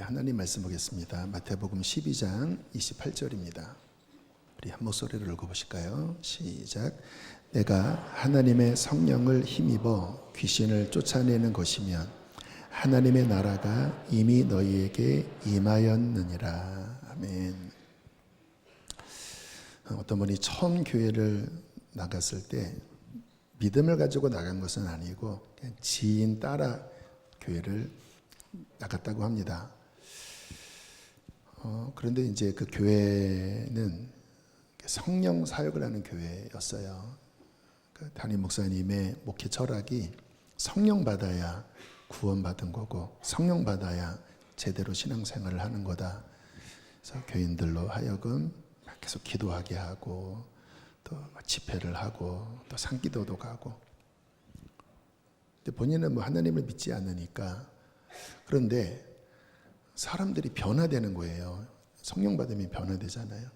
하나님 말씀 보겠습니다. 마태복음 12장 28절입니다. 우리 한 목소리를 읽어보실까요? 시작. 내가 하나님의 성령을 힘입어 귀신을 쫓아내는 것이면 하나님의 나라가 이미 너희에게 임하였느니라. 아멘. 어떤 분이 처음 교회를 나갔을 때 믿음을 가지고 나간 것은 아니고 그냥 지인 따라 교회를 나갔다고 합니다. 그런데 이제 그 교회는 성령 사역을 하는 교회였어요. 그 담임 목사님의 목회 철학이 성령 받아야 구원받은 거고 성령 받아야 제대로 신앙생활을 하는 거다. 그래서 교인들로 하여금 계속 기도하게 하고 또 집회를 하고 또 산기도도 가고. 근데 본인은 뭐 하나님을 믿지 않으니까. 그런데 사람들이 변화되는 거예요. 성령 받으면 변화되잖아요.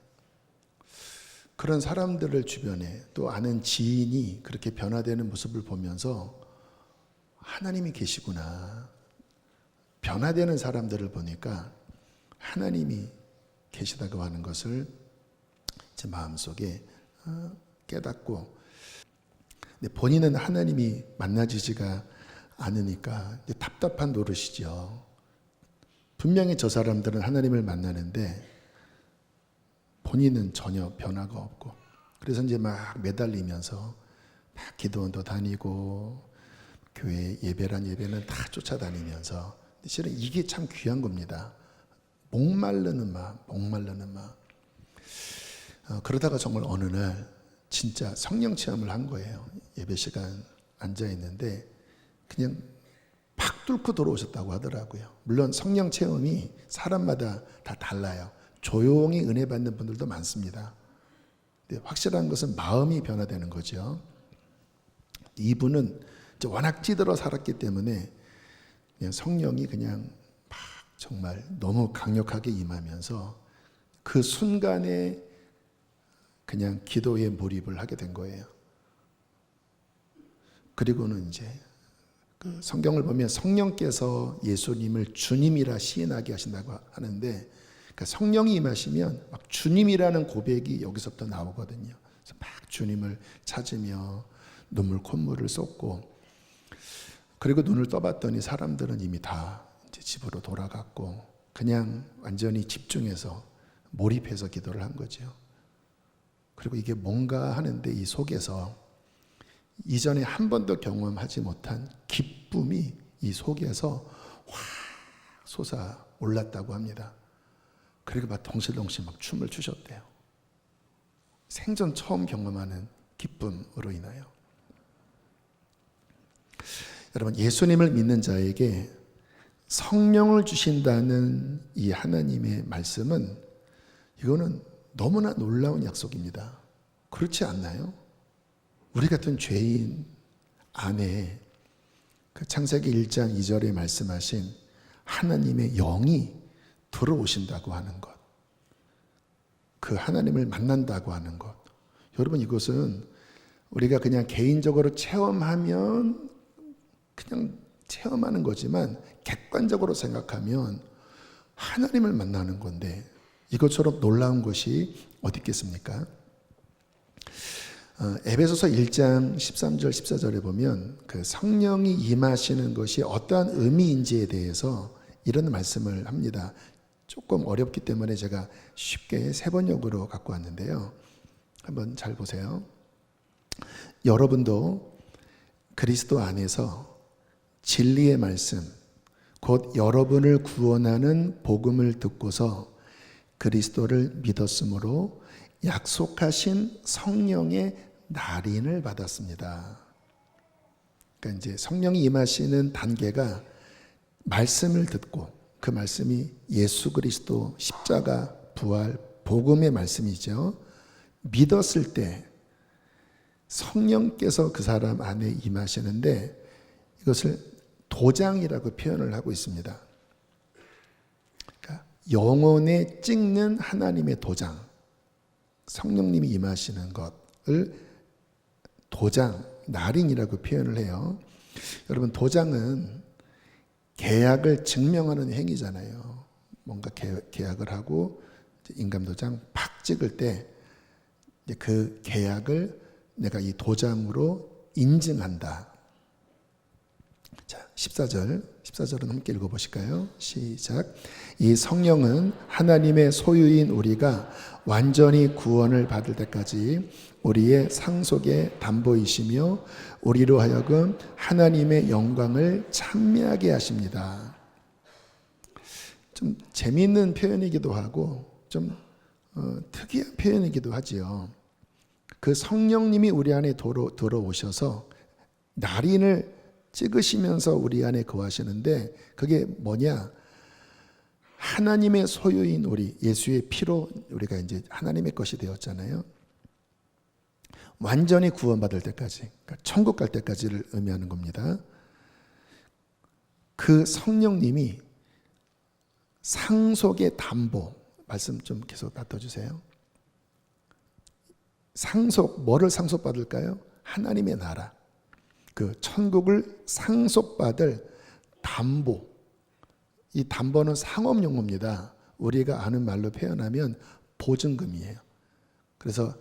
그런 사람들을 주변에 또 아는 지인이 그렇게 변화되는 모습을 보면서 하나님이 계시구나. 변화되는 사람들을 보니까 하나님이 계시다고 하는 것을 제 마음속에 깨닫고, 근데 본인은 하나님이 만나지지가 않으니까 답답한 노릇이죠. 분명히 저 사람들은 하나님을 만나는데 본인은 전혀 변화가 없고, 그래서 이제 막 매달리면서 막 기도원도 다니고 교회 예배란 예배는 다 쫓아다니면서, 실은 이게 참 귀한 겁니다. 목마르는 마음. 그러다가 정말 어느 날 진짜 성령 체험을 한 거예요. 예배 시간 앉아 있는데 그냥 팍 뚫고 들어오셨다고 하더라고요. 물론 성령 체험이 사람마다 다 달라요. 조용히 은혜 받는 분들도 많습니다. 근데 확실한 것은 마음이 변화되는 거죠. 이분은 워낙 찌들어 살았기 때문에 그냥 성령이 그냥 막 정말 너무 강력하게 임하면서 그 순간에 그냥 기도에 몰입을 하게 된 거예요. 그리고는 이제 그 성경을 보면 성령께서 예수님을 주님이라 시인하게 하신다고 하는데, 그러니까 성령이 임하시면 막 주님이라는 고백이 여기서부터 나오거든요. 그래서 막 주님을 찾으며 눈물 콧물을 쏟고, 그리고 눈을 떠봤더니 사람들은 이미 다 이제 집으로 돌아갔고 그냥 완전히 집중해서 몰입해서 기도를 한 거죠. 그리고 이게 뭔가 하는데 이 속에서 이전에 한 번도 경험하지 못한 기쁨이 이 속에서 확 솟아 올랐다고 합니다. 그리고 막 덩실덩실 막 춤을 추셨대요. 생전 처음 경험하는 기쁨으로 인하여. 여러분, 예수님을 믿는 자에게 성령을 주신다는 이 하나님의 말씀은, 이거는 너무나 놀라운 약속입니다. 그렇지 않나요? 우리 같은 죄인 안에 그 창세기 1장 2절에 말씀하신 하나님의 영이 들어오신다고 하는 것, 그 하나님을 만난다고 하는 것, 여러분 이것은 우리가 그냥 개인적으로 체험하면 그냥 체험하는 거지만 객관적으로 생각하면 하나님을 만나는 건데 이것처럼 놀라운 것이 어디 있겠습니까? 에베소서 1장 13절 14절에 보면 그 성령이 임하시는 것이 어떠한 의미인지에 대해서 이런 말씀을 합니다. 조금 어렵기 때문에 제가 쉽게 세 번역으로 갖고 왔는데요. 한번 잘 보세요. 여러분도 그리스도 안에서 진리의 말씀, 곧 여러분을 구원하는 복음을 듣고서 그리스도를 믿었으므로 약속하신 성령의 날인을 받았습니다. 그러니까 이제 성령이 임하시는 단계가 말씀을 듣고, 그 말씀이 예수 그리스도 십자가 부활 복음의 말씀이죠. 믿었을 때 성령께서 그 사람 안에 임하시는데 이것을 도장이라고 표현을 하고 있습니다. 그러니까 영혼에 찍는 하나님의 도장, 성령님이 임하시는 것을 도장, 날인이라고 표현을 해요. 여러분, 도장은 계약을 증명하는 행위잖아요. 뭔가 계약을 하고 인감도장 팍 찍을 때 그 계약을 내가 이 도장으로 인증한다. 자, 14절은 함께 읽어보실까요? 시작. 이 성령은 하나님의 소유인 우리가 완전히 구원을 받을 때까지 우리의 상속의 담보이시며 우리로 하여금 하나님의 영광을 찬미하게 하십니다. 좀 재미있는 표현이기도 하고 좀 특이한 표현이기도 하지요. 그 성령님이 우리 안에 들어오셔서 날인을 찍으시면서 우리 안에 거하시는데 그게 뭐냐? 하나님의 소유인 우리, 예수의 피로 우리가 이제 하나님의 것이 되었잖아요. 완전히 구원받을 때까지, 그러니까 천국 갈 때까지를 의미하는 겁니다. 그 성령님이 상속의 담보, 말씀 좀 계속 놔둬주세요. 뭐를 상속받을까요? 하나님의 나라, 그 천국을 상속받을 담보. 이 담보는 상업 용어입니다. 우리가 아는 말로 표현하면 보증금이에요. 그래서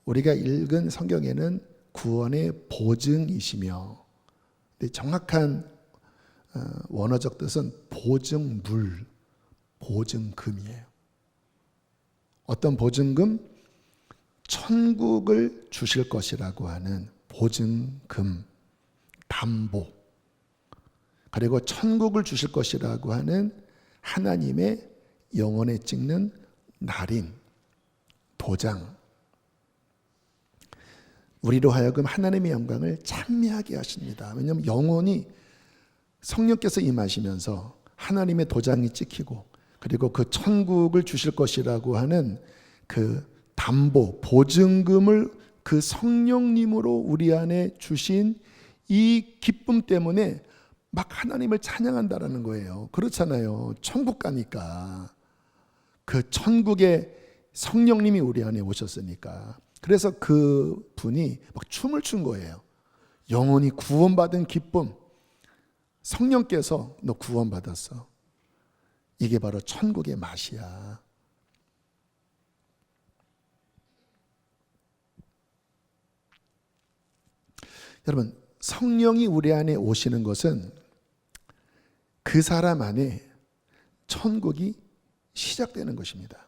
우리가 읽은 성경에는 구원의 보증이시며, 근데 정확한 원어적 뜻은 보증물, 보증금이에요. 어떤 보증금? 천국을 주실 것이라고 하는 보증금, 담보, 그리고 천국을 주실 것이라고 하는 하나님의 영혼에 찍는 날인, 도장. 우리로 하여금 하나님의 영광을 찬미하게 하십니다. 왜냐하면 영혼이 성령께서 임하시면서 하나님의 도장이 찍히고, 그리고 그 천국을 주실 것이라고 하는 그 담보, 보증금을 그 성령님으로 우리 안에 주신 이 기쁨 때문에 막 하나님을 찬양한다라는 거예요. 그렇잖아요. 천국 가니까. 그 천국에 성령님이 우리 안에 오셨으니까. 그래서 그 분이 막 춤을 춘 거예요. 영혼이 구원받은 기쁨. 성령께서 너 구원받았어. 이게 바로 천국의 맛이야. 여러분, 성령이 우리 안에 오시는 것은 그 사람 안에 천국이 시작되는 것입니다.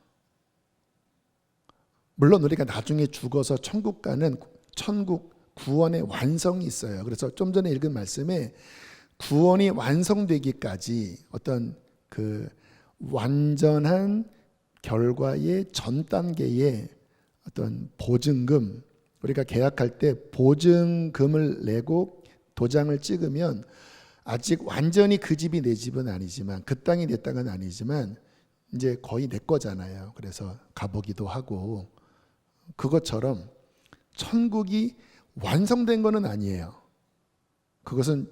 물론 우리가 나중에 죽어서 천국 가는 천국 구원의 완성이 있어요. 그래서 좀 전에 읽은 말씀에 구원이 완성되기까지 어떤 그 완전한 결과의 전 단계의 어떤 보증금, 우리가 계약할 때 보증금을 내고 도장을 찍으면 아직 완전히 그 집이 내 집은 아니지만, 그 땅이 내 땅은 아니지만 이제 거의 내 거잖아요. 그래서 가보기도 하고, 그것처럼 천국이 완성된 거는 아니에요. 그것은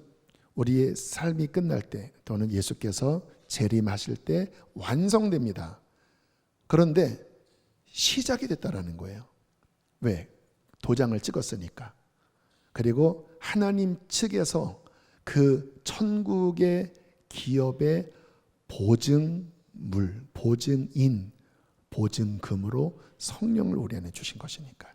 우리의 삶이 끝날 때 또는 예수께서 재림하실 때 완성됩니다. 그런데 시작이 됐다라는 거예요. 왜? 도장을 찍었으니까. 그리고 하나님 측에서 그 천국의 기업의 보증물, 보증인, 보증금으로 성령을 우리 안에 주신 것이니까.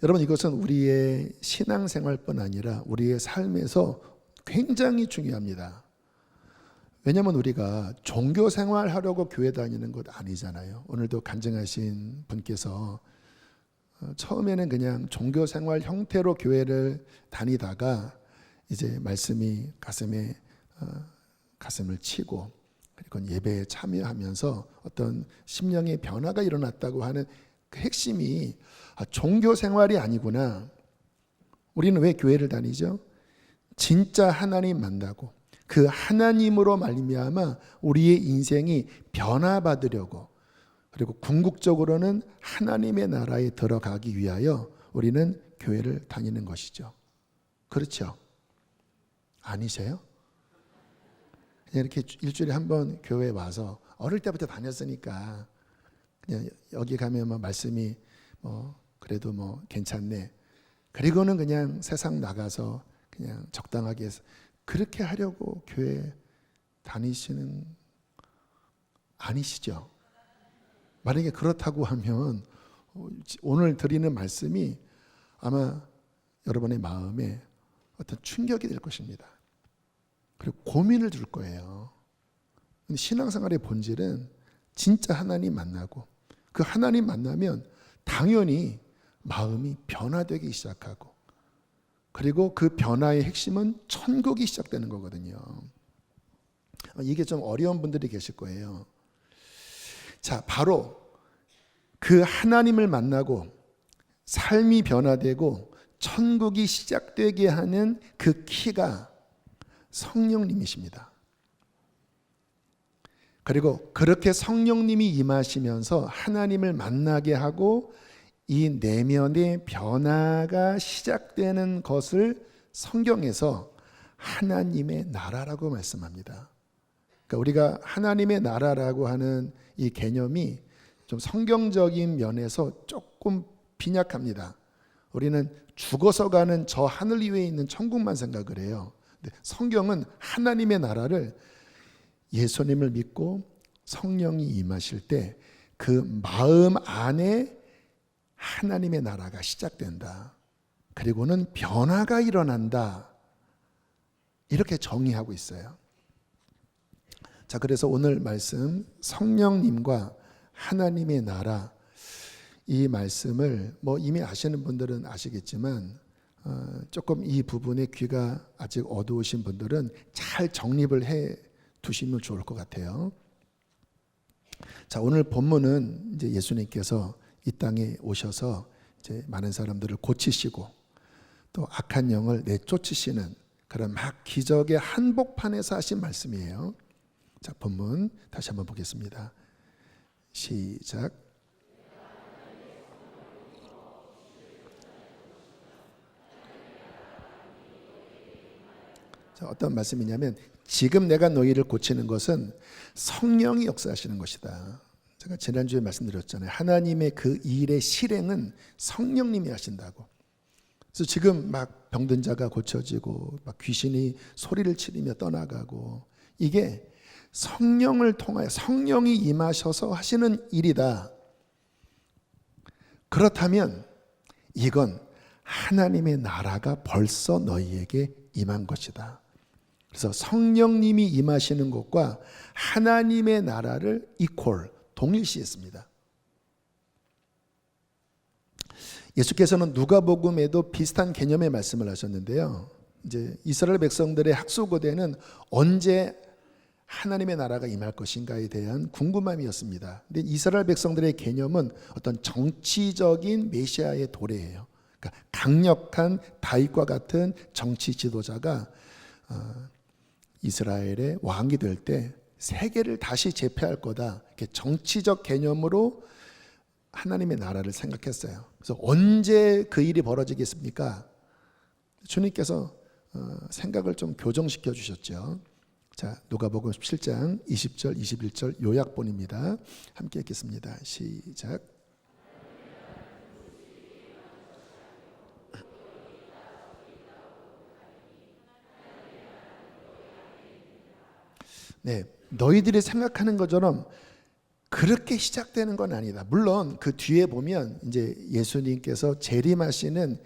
여러분, 이것은 우리의 신앙생활뿐 아니라 우리의 삶에서 굉장히 중요합니다. 왜냐하면 우리가 종교생활 하려고 교회 다니는 것 아니잖아요. 오늘도 간증하신 분께서 처음에는 그냥 종교생활 형태로 교회를 다니다가 이제 말씀이 가슴을 치고, 그리고 예배에 참여하면서 어떤 심령의 변화가 일어났다고 하는 그 핵심이 종교생활이 아니구나. 우리는 왜 교회를 다니죠? 진짜 하나님 만나고 그 하나님으로 말미암아 우리의 인생이 변화받으려고, 그리고 궁극적으로는 하나님의 나라에 들어가기 위하여 우리는 교회를 다니는 것이죠. 그렇죠? 아니세요? 그냥 이렇게 일주일에 한 번 교회에 와서 어릴 때부터 다녔으니까 그냥 여기 가면 뭐 말씀이 뭐 그래도 뭐 괜찮네. 그리고는 그냥 세상 나가서 그냥 적당하게 그렇게 하려고 교회 다니시는 아니시죠? 만약에 그렇다고 하면 오늘 드리는 말씀이 아마 여러분의 마음에 어떤 충격이 될 것입니다. 그리고 고민을 줄 거예요. 신앙생활의 본질은 진짜 하나님 만나고, 그 하나님 만나면 당연히 마음이 변화되기 시작하고, 그리고 그 변화의 핵심은 천국이 시작되는 거거든요. 이게 좀 어려운 분들이 계실 거예요. 자, 바로 그 하나님을 만나고 삶이 변화되고 천국이 시작되게 하는 그 키가 성령님이십니다. 그리고 그렇게 성령님이 임하시면서 하나님을 만나게 하고 이 내면의 변화가 시작되는 것을 성경에서 하나님의 나라라고 말씀합니다. 그러니까 우리가 하나님의 나라라고 하는 이 개념이 좀 성경적인 면에서 조금 빈약합니다. 우리는 죽어서 가는 저 하늘 위에 있는 천국만 생각을 해요. 근데 성경은 하나님의 나라를 예수님을 믿고 성령이 임하실 때 그 마음 안에 하나님의 나라가 시작된다. 그리고는 변화가 일어난다. 이렇게 정의하고 있어요. 자, 그래서 오늘 말씀 성령님과 하나님의 나라, 이 말씀을 이미 아시는 분들은 아시겠지만 조금 이 부분에 귀가 아직 어두우신 분들은 잘 정립을 해 두시면 좋을 것 같아요. 자, 오늘 본문은 이제 예수님께서 이 땅에 오셔서 이제 많은 사람들을 고치시고 또 악한 영을 내쫓으시는 그런 막 기적의 한복판에서 하신 말씀이에요. 자, 본문 다시 한번 보겠습니다. 시작. 자, 어떤 말씀이냐면 지금 내가 너희를 고치는 것은 성령이 역사하시는 것이다. 제가 지난주에 말씀드렸잖아요. 하나님의 그 일의 실행은 성령님이 하신다고. 그래서 지금 막 병든 자가 고쳐지고 막 귀신이 소리를 치르며 떠나가고, 이게 성령을 통하여 성령이 임하셔서 하시는 일이다. 그렇다면 이건 하나님의 나라가 벌써 너희에게 임한 것이다. 그래서 성령님이 임하시는 것과 하나님의 나라를 동일시했습니다. 예수께서는 누가복음에도 비슷한 개념의 말씀을 하셨는데요. 이제 이스라엘 백성들의 학수고대는 언제 하나님의 나라가 임할 것인가에 대한 궁금함이었습니다. 근데 이스라엘 백성들의 개념은 어떤 정치적인 메시아의 도래예요. 그러니까 강력한 다윗과 같은 정치 지도자가 이스라엘의 왕이 될 때 세계를 다시 제패할 거다. 이렇게 정치적 개념으로 하나님의 나라를 생각했어요. 그래서 언제 그 일이 벌어지겠습니까? 주님께서 생각을 좀 교정시켜 주셨죠. 자, 누가복음 17장 20절 21절 요약본입니다. 함께 읽겠습니다. 시작. 네, 너희들이 생각하는 것처럼 그렇게 시작되는 건 아니다. 물론 그 뒤에 보면 이제 예수님께서 재림하시는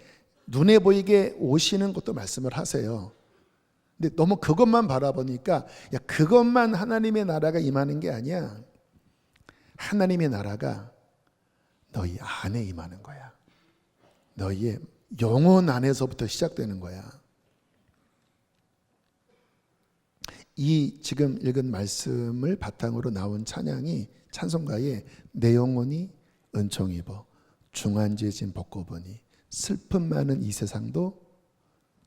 눈에 보이게 오시는 것도 말씀을 하세요. 근데 너무 그것만 바라보니까 그것만 하나님의 나라가 임하는 게 아니야. 하나님의 나라가 너희 안에 임하는 거야. 너희의 영혼 안에서부터 시작되는 거야. 이 지금 읽은 말씀을 바탕으로 나온 찬양이 찬송가에 내 영혼이 은총 입어 중한지에 진 벗고 보니 슬픔 많은 이 세상도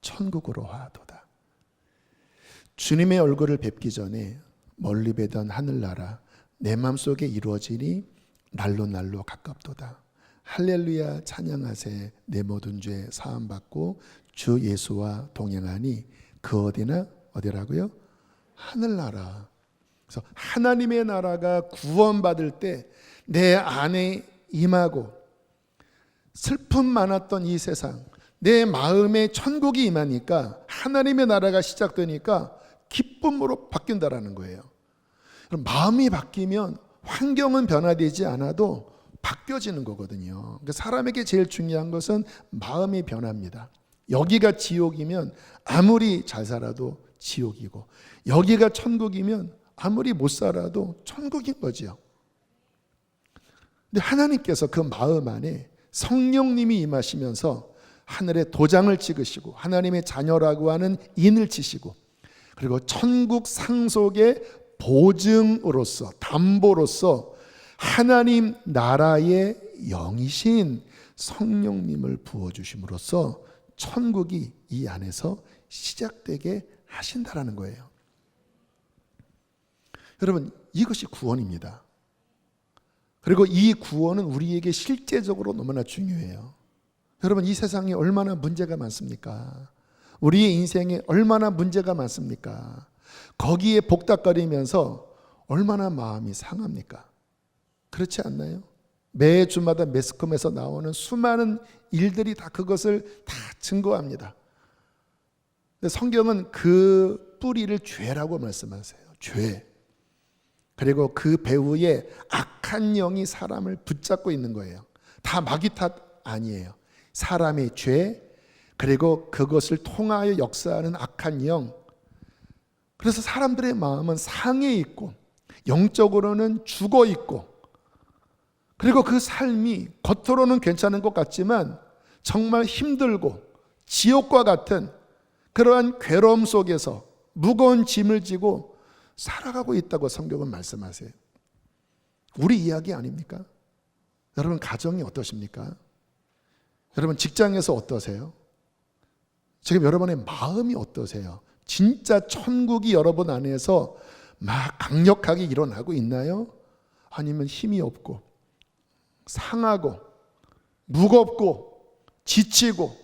천국으로 화도다. 주님의 얼굴을 뵙기 전에 멀리 뵈던 하늘나라 내 마음속에 이루어지니 날로 날로 가깝도다. 할렐루야 찬양하세 내 모든 죄 사함받고 주 예수와 동행하니 그 어디라고요? 하늘나라. 그래서 하나님의 나라가 구원받을 때 내 안에 임하고 슬픔 많았던 이 세상, 내 마음에 천국이 임하니까, 하나님의 나라가 시작되니까 기쁨으로 바뀐다라는 거예요. 그럼 마음이 바뀌면 환경은 변화되지 않아도 바뀌어지는 거거든요. 그러니까 사람에게 제일 중요한 것은 마음이 변합니다. 여기가 지옥이면 아무리 잘 살아도 지옥이고, 여기가 천국이면 아무리 못 살아도 천국인 거지요. 근데 하나님께서 그 마음 안에 성령님이 임하시면서 하늘에 도장을 찍으시고, 하나님의 자녀라고 하는 인을 치시고, 그리고 천국 상속의 보증으로서, 담보로서 하나님 나라의 영이신 성령님을 부어주심으로써 천국이 이 안에서 시작되게 하신다라는 거예요. 여러분, 이것이 구원입니다. 그리고 이 구원은 우리에게 실제적으로 너무나 중요해요. 여러분, 이 세상에 얼마나 문제가 많습니까? 우리의 인생에 얼마나 문제가 많습니까? 거기에 복닥거리면서 얼마나 마음이 상합니까? 그렇지 않나요? 매 주마다 매스컴에서 나오는 수많은 일들이 다 그것을 다 증거합니다. 성경은 그 뿌리를 죄라고 말씀하세요. 죄. 그리고 그 배후에 악한 영이 사람을 붙잡고 있는 거예요. 다 마귀 탓 아니에요. 사람의 죄, 그리고 그것을 통하여 역사하는 악한 영. 그래서 사람들의 마음은 상해 있고, 영적으로는 죽어 있고, 그리고 그 삶이 겉으로는 괜찮은 것 같지만 정말 힘들고 지옥과 같은 그러한 괴로움 속에서 무거운 짐을 지고 살아가고 있다고 성경은 말씀하세요. 우리 이야기 아닙니까? 여러분, 가정이 어떠십니까? 여러분, 직장에서 어떠세요? 지금 여러분의 마음이 어떠세요? 진짜 천국이 여러분 안에서 막 강력하게 일어나고 있나요? 아니면 힘이 없고 상하고 무겁고 지치고.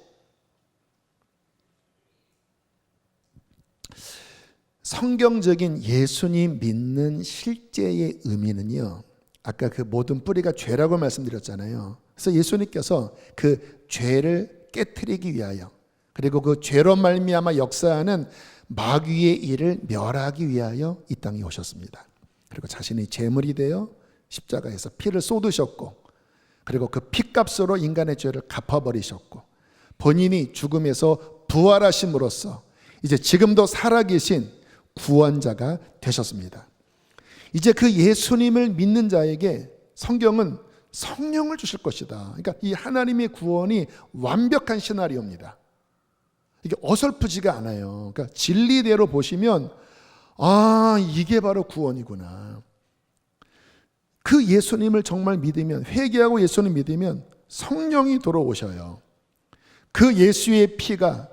성경적인 예수님 믿는 실제의 의미는요, 아까 그 모든 뿌리가 죄라고 말씀드렸잖아요. 그래서 예수님께서 그 죄를 깨트리기 위하여, 그리고 그 죄로 말미암아 역사하는 마귀의 일을 멸하기 위하여 이 땅에 오셨습니다. 그리고 자신의 제물이 되어 십자가에서 피를 쏟으셨고, 그리고 그 피값으로 인간의 죄를 갚아버리셨고, 본인이 죽음에서 부활하심으로써 이제 지금도 살아계신 구원자가 되셨습니다. 이제 그 예수님을 믿는 자에게 성경은 성령을 주실 것이다. 그러니까 이 하나님의 구원이 완벽한 시나리오입니다. 이게 어설프지가 않아요. 그러니까 진리대로 보시면, 아, 이게 바로 구원이구나. 그 예수님을 정말 믿으면, 회개하고 예수님 믿으면 성령이 들어오셔요. 그 예수의 피가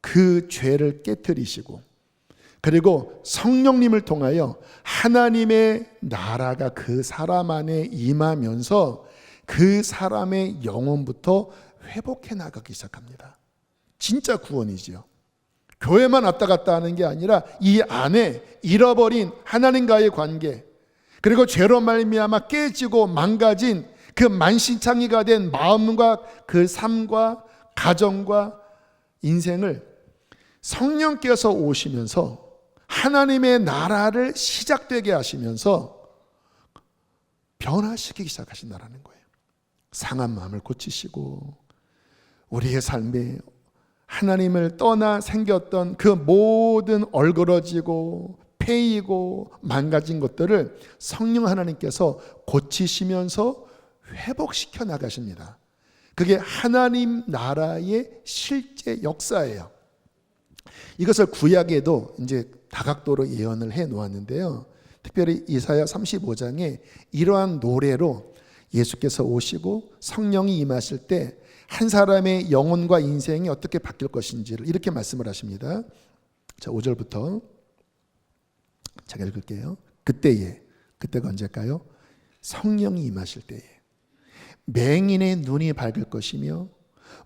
그 죄를 깨트리시고, 그리고 성령님을 통하여 하나님의 나라가 그 사람 안에 임하면서 그 사람의 영혼부터 회복해 나가기 시작합니다. 진짜 구원이지요. 교회만 왔다 갔다 하는 게 아니라 이 안에 잃어버린 하나님과의 관계, 그리고 죄로 말미암아 깨지고 망가진 그 만신창이가 된 마음과 그 삶과 가정과 인생을 성령께서 오시면서 하나님의 나라를 시작되게 하시면서 변화시키기 시작하신다는 거예요. 상한 마음을 고치시고, 우리의 삶에 하나님을 떠나 생겼던 그 모든 얼그러지고 패이고 망가진 것들을 성령 하나님께서 고치시면서 회복시켜 나가십니다. 그게 하나님 나라의 실제 역사예요. 이것을 구약에도 이제 다각도로 예언을 해 놓았는데요. 특별히 이사야 35장에 이러한 노래로 예수께서 오시고 성령이 임하실 때 한 사람의 영혼과 인생이 어떻게 바뀔 것인지를 이렇게 말씀을 하십니다. 자, 5절부터 제가 읽을게요. 그때가 언제일까요? 성령이 임하실 때에 맹인의 눈이 밝을 것이며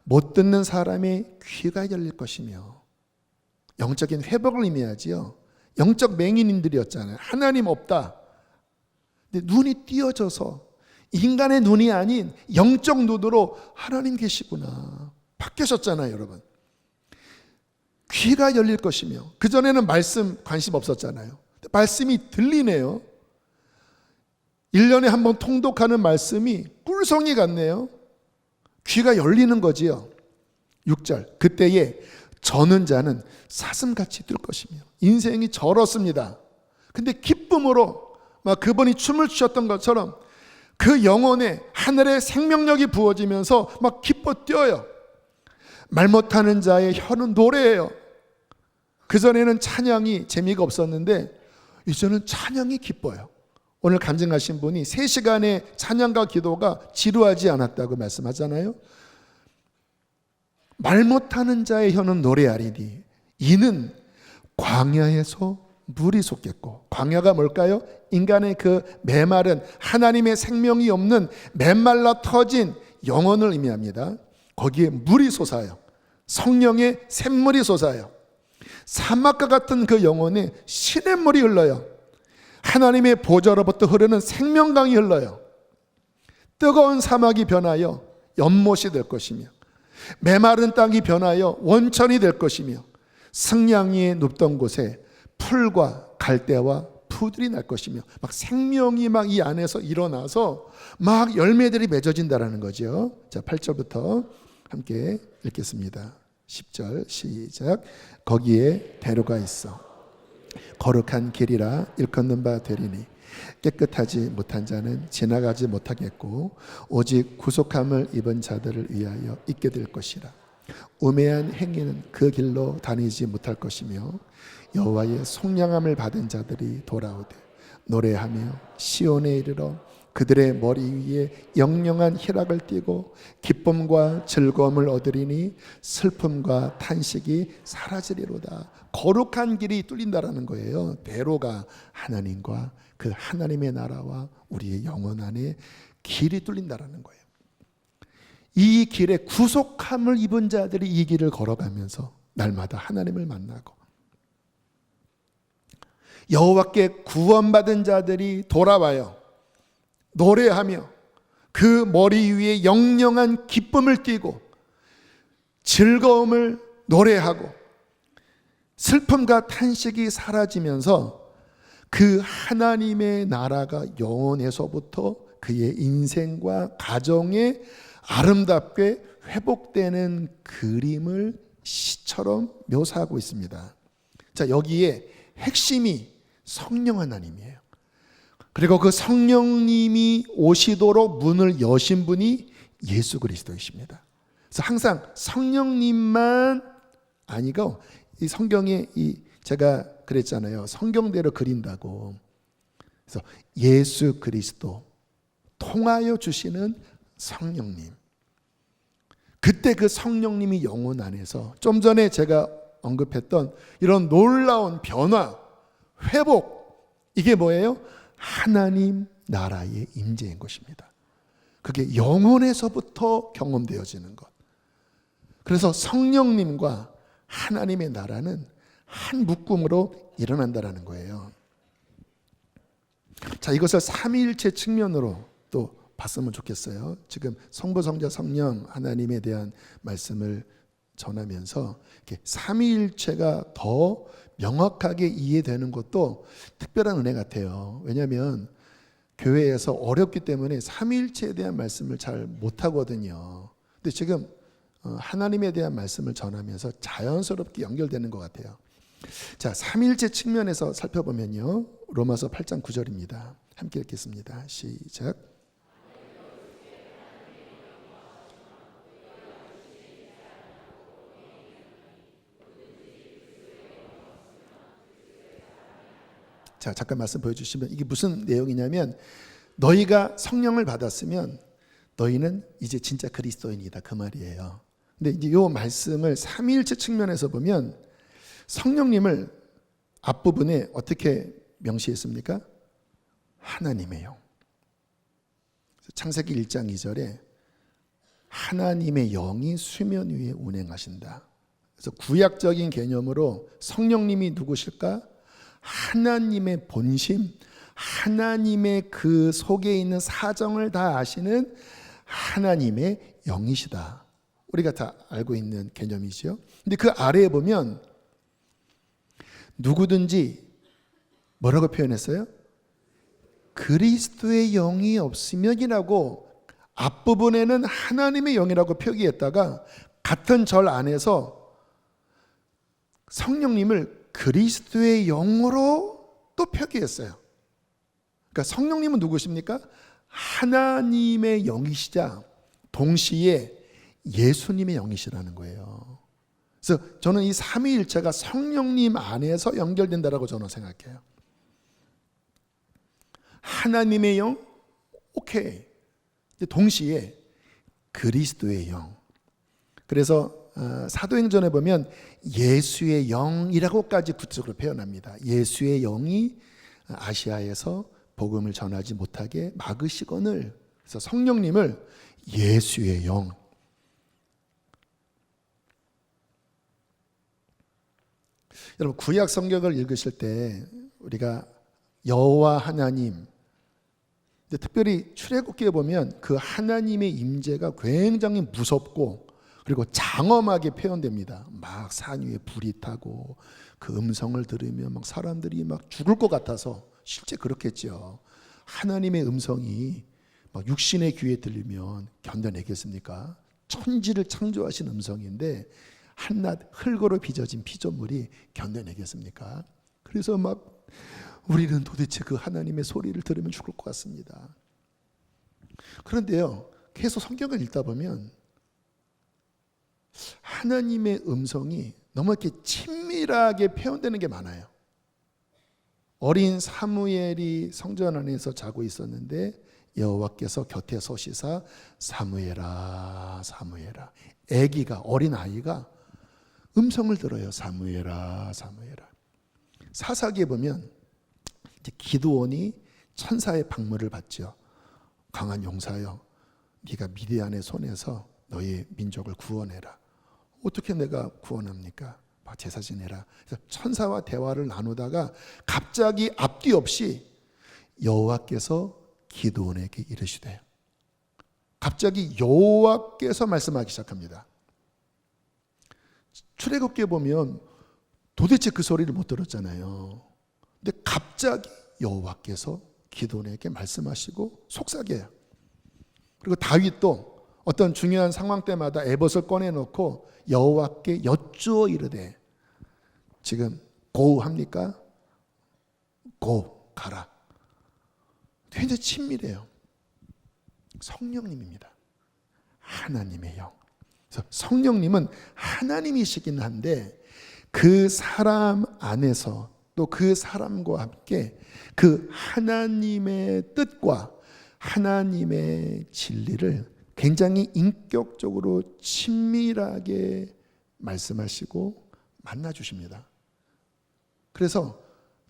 못 듣는 사람의 귀가 열릴 것이며. 영적인 회복을 의미하지요. 영적 맹인인들이었잖아요. 하나님 없다. 근데 눈이 띄어져서 인간의 눈이 아닌 영적 눈으로 하나님 계시구나. 바뀌셨잖아요, 여러분. 귀가 열릴 것이며, 그전에는 말씀 관심 없었잖아요. 말씀이 들리네요. 1년에 한 번 통독하는 말씀이 꿀송이 같네요. 귀가 열리는 거지요. 6절, 그때에 저는 자는 사슴같이 뛸 것이며, 인생이 절었습니다. 근데 기쁨으로 막 그분이 춤을 추셨던 것처럼 그 영혼에 하늘의 생명력이 부어지면서 막 기뻐 뛰어요. 말 못하는 자의 혀는 노래예요. 그전에는 찬양이 재미가 없었는데 이제는 찬양이 기뻐요. 오늘 간증하신 분이 3시간의 찬양과 기도가 지루하지 않았다고 말씀하잖아요. 말 못하는 자의 혀는 노래하리니 이는 광야에서 물이 솟겠고, 광야가 뭘까요? 인간의 그 메마른, 하나님의 생명이 없는 메말라 터진 영혼을 의미합니다. 거기에 물이 솟아요. 성령의 샘물이 솟아요. 사막과 같은 그 영혼에 시냇물이 흘러요. 하나님의 보좌로부터 흐르는 생명강이 흘러요. 뜨거운 사막이 변하여 연못이 될 것이며, 메마른 땅이 변하여 원천이 될 것이며, 승냥이의 눕던 곳에 풀과 갈대와 푸들이 날 것이며, 막 생명이 막 이 안에서 일어나서 막 열매들이 맺어진다라는 거죠. 자, 8절부터 함께 읽겠습니다. 10절 시작. 거기에 대로가 있어 거룩한 길이라 일컫는 바 되리니 깨끗하지 못한 자는 지나가지 못하겠고 오직 구속함을 입은 자들을 위하여 있게 될 것이라. 우매한 행위는 그 길로 다니지 못할 것이며 여호와의 속량함을 받은 자들이 돌아오되 노래하며 시온에 이르러 그들의 머리 위에 영영한 희락을 띠고 기쁨과 즐거움을 얻으리니 슬픔과 탄식이 사라지리로다. 거룩한 길이 뚫린다라는 거예요. 대로가 하나님과 그 하나님의 나라와 우리의 영혼 안에 길이 뚫린다라는 거예요. 이 길에 구속함을 입은 자들이 이 길을 걸어가면서 날마다 하나님을 만나고, 여호와께 구원받은 자들이 돌아와요. 노래하며 그 머리 위에 영영한 기쁨을 띠고 즐거움을 노래하고 슬픔과 탄식이 사라지면서 그 하나님의 나라가 영원에서부터 그의 인생과 가정에 아름답게 회복되는 그림을 시처럼 묘사하고 있습니다. 자, 여기에 핵심이 성령 하나님이에요. 그리고 그 성령님이 오시도록 문을 여신 분이 예수 그리스도이십니다. 그래서 항상 성령님만 아니고 이 성경에 제가 그랬잖아요. 성경대로 그린다고. 그래서 예수 그리스도 통하여 주시는 성령님. 그때 그 성령님이 영혼 안에서 좀 전에 제가 언급했던 이런 놀라운 변화, 회복, 이게 뭐예요? 하나님 나라의 임재인 것입니다. 그게 영혼에서부터 경험되어지는 것. 그래서 성령님과 하나님의 나라는 한 묶음으로 일어난다라는 거예요. 자, 이것을 삼위일체 측면으로 또 봤으면 좋겠어요. 지금 성부, 성자, 성령 하나님에 대한 말씀을 전하면서 이렇게 삼위일체가 더 명확하게 이해되는 것도 특별한 은혜 같아요. 왜냐하면 교회에서 어렵기 때문에 삼위일체에 대한 말씀을 잘 못하거든요. 근데 지금 하나님에 대한 말씀을 전하면서 자연스럽게 연결되는 것 같아요. 자, 삼위일체 측면에서 살펴보면요, 로마서 8장 9절입니다. 함께 읽겠습니다. 시작. 자, 잠깐 말씀 보여주시면 이게 무슨 내용이냐면, 너희가 성령을 받았으면 너희는 이제 진짜 그리스도인이다, 그 말이에요. 근데 이제 이 말씀을 삼위일체 측면에서 보면 성령님을 앞부분에 어떻게 명시했습니까? 하나님의 영. 창세기 1장 2절에 하나님의 영이 수면 위에 운행하신다. 그래서 구약적인 개념으로 성령님이 누구실까? 하나님의 본심, 하나님의 그 속에 있는 사정을 다 아시는 하나님의 영이시다. 우리가 다 알고 있는 개념이죠. 근데 그 아래에 보면 누구든지 뭐라고 표현했어요? 그리스도의 영이 없으면이라고 앞부분에는 하나님의 영이라고 표기했다가 같은 절 안에서 성령님을 그리스도의 영으로 또 표기했어요. 그러니까 성령님은 누구십니까? 하나님의 영이시자 동시에 예수님의 영이시라는 거예요. 그래서 저는 이 삼위일체가 성령님 안에서 연결된다라고 저는 생각해요. 하나님의 영, 오케이. 동시에 그리스도의 영. 그래서 사도행전에 보면 예수의 영이라고까지 구체적으로 표현합니다. 예수의 영이 아시아에서 복음을 전하지 못하게 막으시거늘. 그래서 성령님을 예수의 영. 여러분 구약 성경을 읽으실 때 우리가 여호와 하나님, 특별히 출애굽기에 보면 그 하나님의 임재가 굉장히 무섭고 그리고 장엄하게 표현됩니다. 막 산 위에 불이 타고 그 음성을 들으면 막 사람들이 막 죽을 것 같아서 실제 그렇겠죠. 하나님의 음성이 막 육신의 귀에 들리면 견뎌내겠습니까? 천지를 창조하신 음성인데 한낱 흙으로 빚어진 피조물이 견뎌내겠습니까? 그래서 막 우리는 도대체 그 하나님의 소리를 들으면 죽을 것 같습니다. 그런데요, 계속 성경을 읽다 보면 하나님의 음성이 너무 이렇게 친밀하게 표현되는 게 많아요. 어린 사무엘이 성전 안에서 자고 있었는데 여호와께서 곁에 서시사 사무엘아 사무엘아. 아기가, 어린 아이가 음성을 들어요. 사무엘아 사무엘아. 사사기에 보면 이제 기드온이 천사의 방문을 받죠. 강한 용사여, 네가 미디안의 손에서 너의 민족을 구원해라. 어떻게 내가 구원합니까? 제사 지내라. 그래서 천사와 대화를 나누다가 갑자기 앞뒤 없이 여호와께서 기드온에게 이르시되, 갑자기 여호와께서 말씀하기 시작합니다. 출애굽기에 보면 도대체 그 소리를 못 들었잖아요. 근데 갑자기 여호와께서 기드온에게 말씀하시고 속삭여요. 그리고 다윗도 어떤 중요한 상황 때마다 에봇을 꺼내놓고 여호와께 여쭈어 이르되, 지금 고 합니까? 고, 가라. 굉장히 친밀해요. 성령님입니다. 하나님의 영. 그래서 성령님은 하나님이시긴 한데 그 사람 안에서 또 그 사람과 함께 그 하나님의 뜻과 하나님의 진리를 굉장히 인격적으로 친밀하게 말씀하시고 만나주십니다. 그래서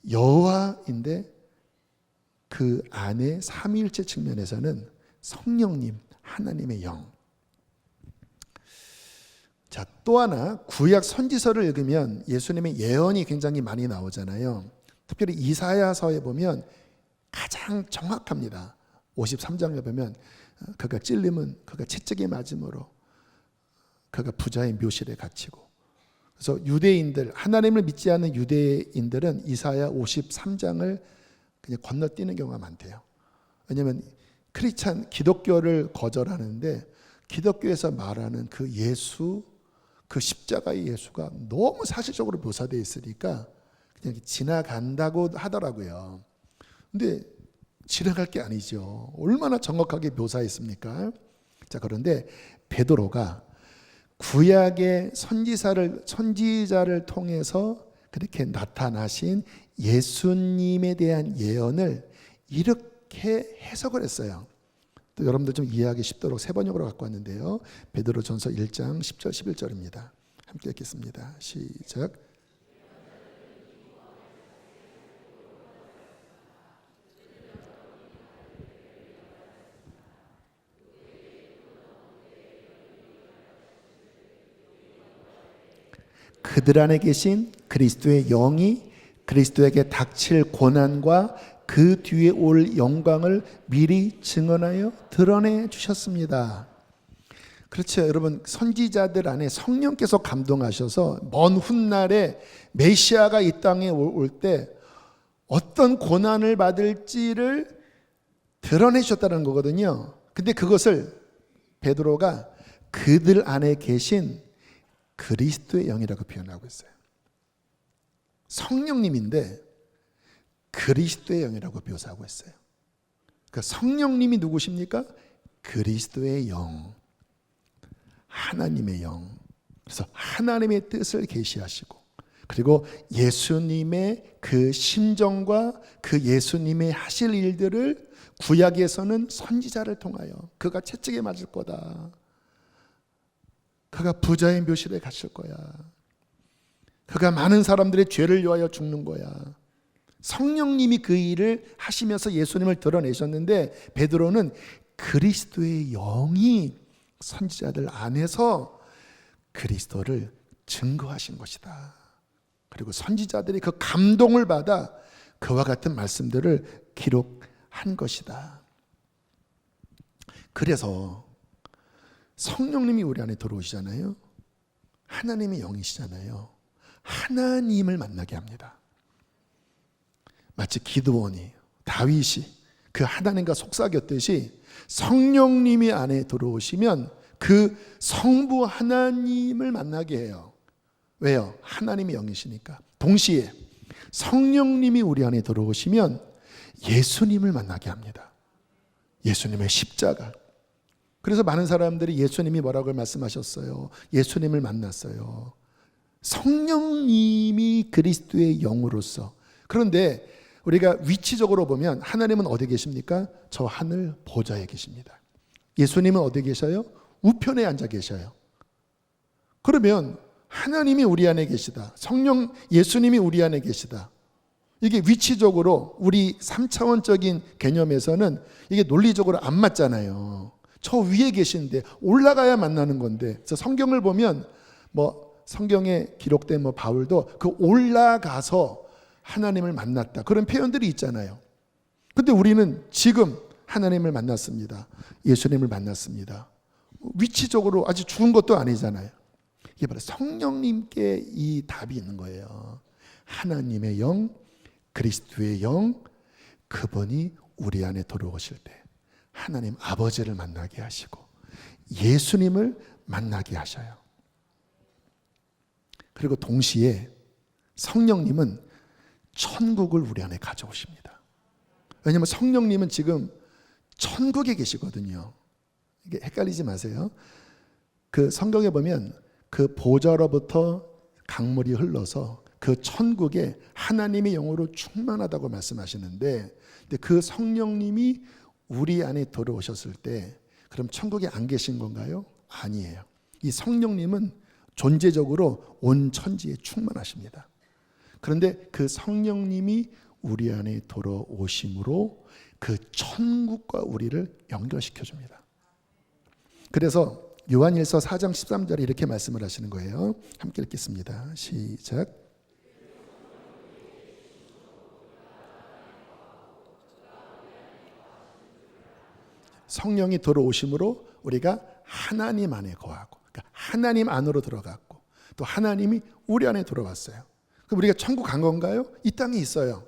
여호와인데 그 안에 삼위일체 측면에서는 성령님, 하나님의 영. 자, 또 하나 구약 선지서를 읽으면 예수님의 예언이 굉장히 많이 나오잖아요. 특별히 이사야서에 보면 가장 정확합니다. 53장에 보면 그가 찔림은 그가 채찍에 맞음으로 그가 부자의 묘실에 갇히고. 그래서 유대인들, 하나님을 믿지 않는 유대인들은 이사야 53장을 그냥 건너뛰는 경우가 많대요. 왜냐하면 크리스찬 기독교를 거절하는데 기독교에서 말하는 그 예수, 그 십자가의 예수가 너무 사실적으로 묘사되어 있으니까 그냥 지나간다고 하더라고요. 근데 지나갈 게 아니죠. 얼마나 정확하게 묘사했습니까? 자, 그런데 베드로가 구약의 선지자를 통해서 그렇게 나타나신 예수님에 대한 예언을 이렇게 해석을 했어요. 또 여러분들 좀 이해하기 쉽도록 세 번역으로 갖고 왔는데요. 베드로전서 1장 10절 11절입니다. 함께 읽겠습니다. 시작. 그들 안에 계신 그리스도의 영이 그리스도에게 닥칠 고난과 그 뒤에 올 영광을 미리 증언하여 드러내 주셨습니다. 그렇죠. 여러분, 선지자들 안에 성령께서 감동하셔서 먼 훗날에 메시아가 이 땅에 올 때 어떤 고난을 받을지를 드러내셨다는 거거든요. 근데 그것을 베드로가 그들 안에 계신 그리스도의 영이라고 표현하고 있어요. 성령님인데 그리스도의 영이라고 묘사하고 있어요. 그러니까 성령님이 누구십니까? 그리스도의 영, 하나님의 영. 그래서 하나님의 뜻을 계시하시고, 그리고 예수님의 그 심정과 그 예수님의 하실 일들을 구약에서는 선지자를 통하여 그가 채찍에 맞을 거다, 그가 부자의 묘실에 갇힐 거야, 그가 많은 사람들의 죄를 위하여 죽는 거야. 성령님이 그 일을 하시면서 예수님을 드러내셨는데, 베드로는 그리스도의 영이 선지자들 안에서 그리스도를 증거하신 것이다. 그리고 선지자들이 그 감동을 받아 그와 같은 말씀들을 기록한 것이다. 그래서 성령님이 우리 안에 들어오시잖아요. 하나님의 영이시잖아요. 하나님을 만나게 합니다. 마치 기드온이, 다윗이 그 하나님과 속삭였듯이 성령님이 안에 들어오시면 그 성부 하나님을 만나게 해요. 왜요? 하나님의 영이시니까. 동시에 성령님이 우리 안에 들어오시면 예수님을 만나게 합니다. 예수님의 십자가. 그래서 많은 사람들이 예수님이 뭐라고 말씀하셨어요? 예수님을 만났어요. 성령님이 그리스도의 영으로서. 그런데 우리가 위치적으로 보면 하나님은 어디 계십니까? 저 하늘 보좌에 계십니다. 예수님은 어디 계셔요? 우편에 앉아 계셔요. 그러면 하나님이 우리 안에 계시다, 성령 예수님이 우리 안에 계시다, 이게 위치적으로 우리 3차원적인 개념에서는 이게 논리적으로 안 맞잖아요. 저 위에 계신데 올라가야 만나는 건데. 그래서 성경을 보면 성경에 기록된 바울도 그 올라가서 하나님을 만났다, 그런 표현들이 있잖아요. 근데 우리는 지금 하나님을 만났습니다. 예수님을 만났습니다. 위치적으로 아직 죽은 것도 아니잖아요. 이게 바로 성령님께 이 답이 있는 거예요. 하나님의 영, 그리스도의 영, 그분이 우리 안에 들어오실 때 하나님 아버지를 만나게 하시고 예수님을 만나게 하셔요. 그리고 동시에 성령님은 천국을 우리 안에 가져오십니다. 왜냐하면 성령님은 지금 천국에 계시거든요. 이게 헷갈리지 마세요. 그 성경에 보면 그 보좌로부터 강물이 흘러서 그 천국에 하나님의 영으로 충만하다고 말씀하시는데, 근데 그 성령님이 우리 안에 들어오셨을 때 그럼 천국에 안 계신 건가요? 아니에요. 이 성령님은 존재적으로 온 천지에 충만하십니다. 그런데 그 성령님이 우리 안에 들어오심으로 그 천국과 우리를 연결시켜 줍니다. 그래서 요한일서 4장 13절에 이렇게 말씀을 하시는 거예요. 함께 읽겠습니다. 시작. 성령이 들어오심으로 우리가 하나님 안에 거하고, 그러니까 하나님 안으로 들어갔고, 또 하나님이 우리 안에 들어왔어요. 그럼 우리가 천국 간 건가요? 이 땅에 있어요.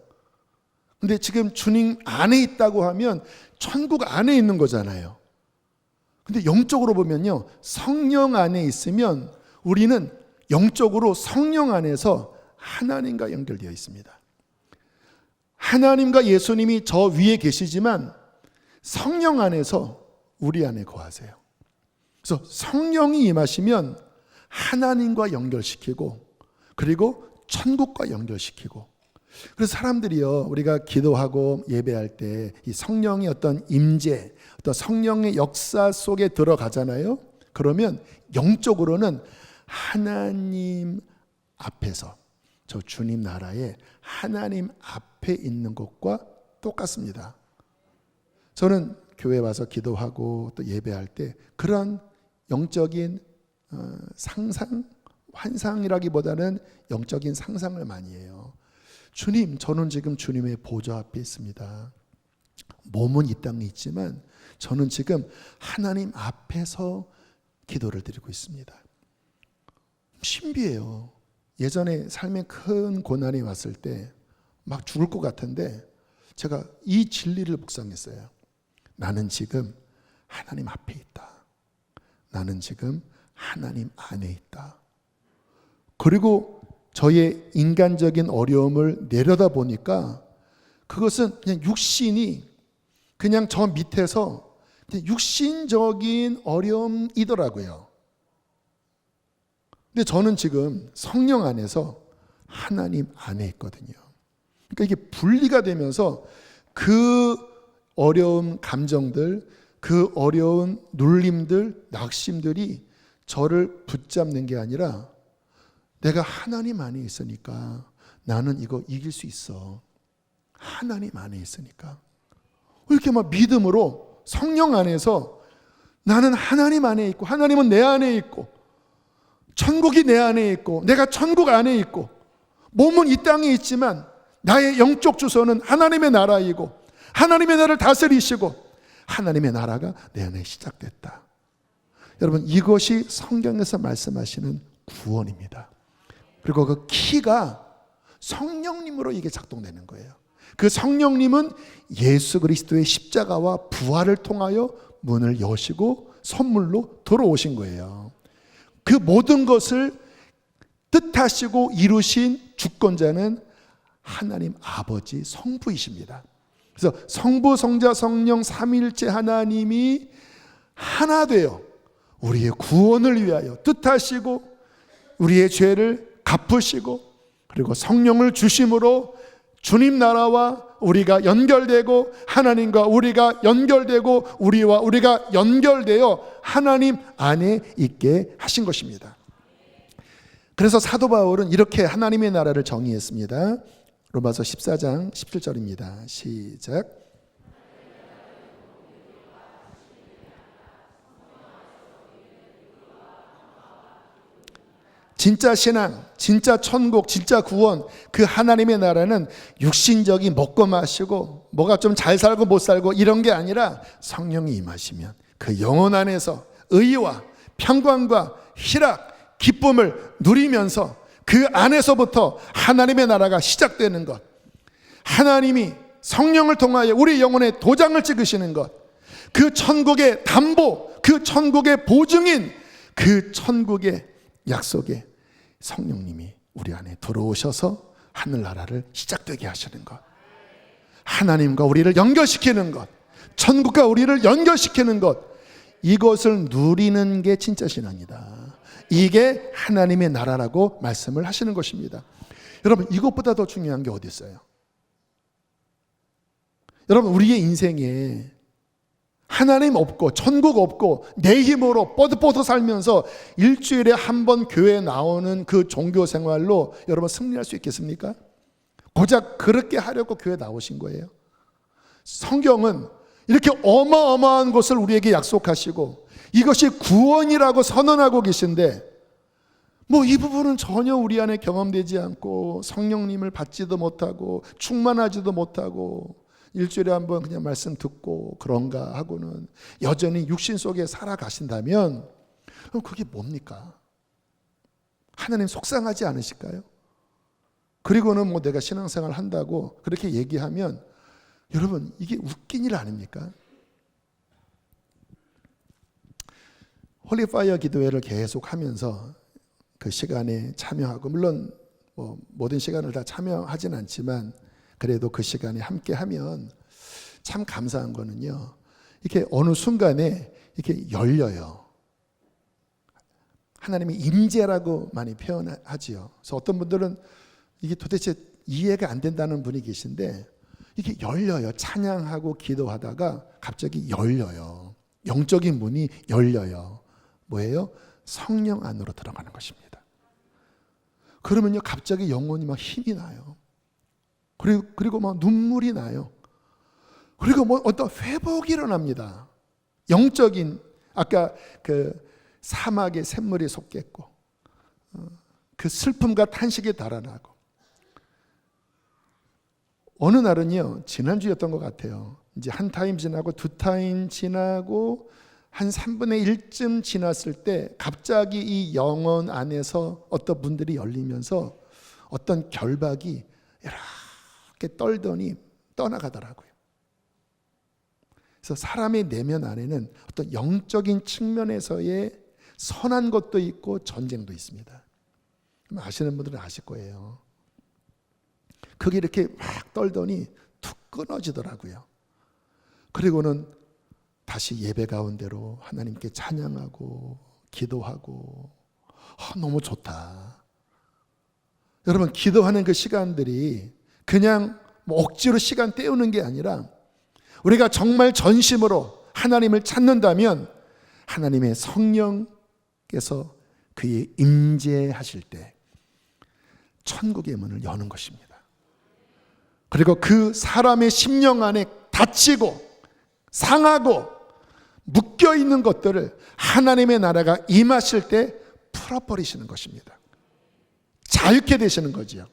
근데 지금 주님 안에 있다고 하면 천국 안에 있는 거잖아요. 근데 영적으로 보면요, 성령 안에 있으면 우리는 영적으로 성령 안에서 하나님과 연결되어 있습니다. 하나님과 예수님이 저 위에 계시지만 성령 안에서 우리 안에 거하세요. 그래서 성령이 임하시면 하나님과 연결시키고, 그리고 천국과 연결시키고. 그래서 사람들이요, 우리가 기도하고 예배할 때 이 성령의 어떤 임재, 어떤 성령의 역사 속에 들어가잖아요. 그러면 영적으로는 하나님 앞에서, 저 주님 나라에 하나님 앞에 있는 것과 똑같습니다. 저는 교회 와서 기도하고 또 예배할 때 그런 영적인 상상, 환상이라기보다는 영적인 상상을 많이 해요. 주님, 저는 지금 주님의 보좌 앞에 있습니다. 몸은 이 땅에 있지만 저는 지금 하나님 앞에서 기도를 드리고 있습니다. 신비해요. 예전에 삶에 큰 고난이 왔을 때 막 죽을 것 같은데 제가 이 진리를 묵상했어요. 나는 지금 하나님 앞에 있다. 나는 지금 하나님 안에 있다. 그리고 저의 인간적인 어려움을 내려다 보니까 그것은 그냥 육신이 그냥 저 밑에서 그냥 육신적인 어려움이더라고요. 근데 저는 지금 성령 안에서 하나님 안에 있거든요. 그러니까 이게 분리가 되면서 그 어려운 감정들, 그 어려운 눌림들, 낙심들이 저를 붙잡는 게 아니라 내가 하나님 안에 있으니까 나는 이거 이길 수 있어. 하나님 안에 있으니까. 이렇게 막 믿음으로 성령 안에서 나는 하나님 안에 있고 하나님은 내 안에 있고 천국이 내 안에 있고 내가 천국 안에 있고 몸은 이 땅에 있지만 나의 영적 주소는 하나님의 나라이고 하나님의 나라를 다스리시고 하나님의 나라가 내 안에 시작됐다. 여러분, 이것이 성경에서 말씀하시는 구원입니다. 그리고 그 키가 성령님으로 이게 작동되는 거예요. 그 성령님은 예수 그리스도의 십자가와 부활을 통하여 문을 여시고 선물로 들어오신 거예요. 그 모든 것을 뜻하시고 이루신 주권자는 하나님 아버지 성부이십니다. 그래서 성부, 성자, 성령 삼위일체 하나님이 하나 되어 우리의 구원을 위하여 뜻하시고 우리의 죄를 갚으시고 그리고 성령을 주심으로 주님 나라와 우리가 연결되고 하나님과 우리가 연결되고 우리와 우리가 연결되어 하나님 안에 있게 하신 것입니다. 그래서 사도 바울은 이렇게 하나님의 나라를 정의했습니다. 로마서 14장 17절입니다. 시작. 진짜 신앙, 진짜 천국, 진짜 구원, 그 하나님의 나라는 육신적인 먹고 마시고 뭐가 좀 잘 살고 못 살고 이런 게 아니라 성령이 임하시면 그 영혼 안에서 의와 평강과 희락, 기쁨을 누리면서 그 안에서부터 하나님의 나라가 시작되는 것, 하나님이 성령을 통하여 우리 영혼에 도장을 찍으시는 것, 그 천국의 담보, 그 천국의 보증인 그 천국의 약속에 성령님이 우리 안에 들어오셔서 하늘나라를 시작되게 하시는 것, 하나님과 우리를 연결시키는 것, 천국과 우리를 연결시키는 것, 이것을 누리는 게 진짜 신앙이다. 이게 하나님의 나라라고 말씀을 하시는 것입니다. 여러분, 이것보다 더 중요한 게 어디 있어요? 여러분, 우리의 인생에 하나님 없고 천국 없고 내 힘으로 뻗어뻗어 살면서 일주일에 한 번 교회에 나오는 그 종교 생활로 여러분 승리할 수 있겠습니까? 고작 그렇게 하려고 교회 나오신 거예요. 성경은 이렇게 어마어마한 것을 우리에게 약속하시고 이것이 구원이라고 선언하고 계신데 뭐 이 부분은 전혀 우리 안에 경험되지 않고 성령님을 받지도 못하고 충만하지도 못하고 일주일에 한 번 그냥 말씀 듣고 그런가 하고는 여전히 육신 속에 살아가신다면 그럼 그게 뭡니까? 하나님 속상하지 않으실까요? 그리고는 뭐 내가 신앙생활 한다고 그렇게 얘기하면 여러분 이게 웃긴 일 아닙니까? 홀리파이어 기도회를 계속 하면서 그 시간에 참여하고 물론 뭐 모든 시간을 다 참여하진 않지만 그래도 그 시간에 함께 하면 참 감사한 거는요. 이렇게 어느 순간에 이렇게 열려요. 하나님의 임재라고 많이 표현하지요. 그래서 어떤 분들은 이게 도대체 이해가 안 된다는 분이 계신데 이게 열려요. 찬양하고 기도하다가 갑자기 열려요. 영적인 문이 열려요. 뭐예요? 성령 안으로 들어가는 것입니다. 그러면요 갑자기 영혼이 막 힘이 나요. 그리고 막 눈물이 나요. 그리고 뭐 어떤 회복이 일어납니다. 영적인 아까 그 사막의 샘물이 솟겠고 그 슬픔과 탄식이 달아나고 어느 날은요 지난주였던 것 같아요. 이제 한 타임 지나고 두 타임 지나고 한 3분의 1쯤 지났을 때 갑자기 이 영혼 안에서 어떤 문들이 열리면서 어떤 결박이 이렇게 떨더니 떠나가더라고요. 그래서 사람의 내면 안에는 어떤 영적인 측면에서의 선한 것도 있고 전쟁도 있습니다. 아시는 분들은 아실 거예요. 그게 이렇게 막 떨더니 툭 끊어지더라고요. 그리고는 다시 예배 가운데로 하나님께 찬양하고 기도하고 너무 좋다. 여러분, 기도하는 그 시간들이 그냥 억지로 시간 때우는 게 아니라 우리가 정말 전심으로 하나님을 찾는다면 하나님의 성령께서 그의 임재하실 때 천국의 문을 여는 것입니다. 그리고 그 사람의 심령 안에 닫히고 상하고 묶여있는 것들을 하나님의 나라가 임하실 때 풀어버리시는 것입니다. 자유케 되시는 거지요.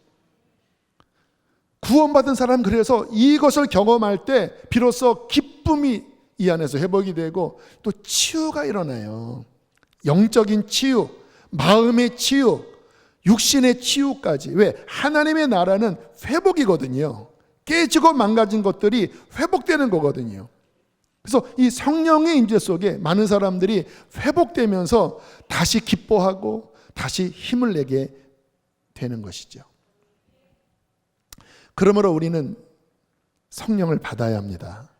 구원받은 사람은 그래서 이것을 경험할 때 비로소 기쁨이 이 안에서 회복이 되고 또 치유가 일어나요. 영적인 치유, 마음의 치유, 육신의 치유까지. 왜? 하나님의 나라는 회복이거든요. 깨지고 망가진 것들이 회복되는 거거든요. 그래서 이 성령의 임재 속에 많은 사람들이 회복되면서 다시 기뻐하고 다시 힘을 내게 되는 것이죠. 그러므로 우리는 성령을 받아야 합니다.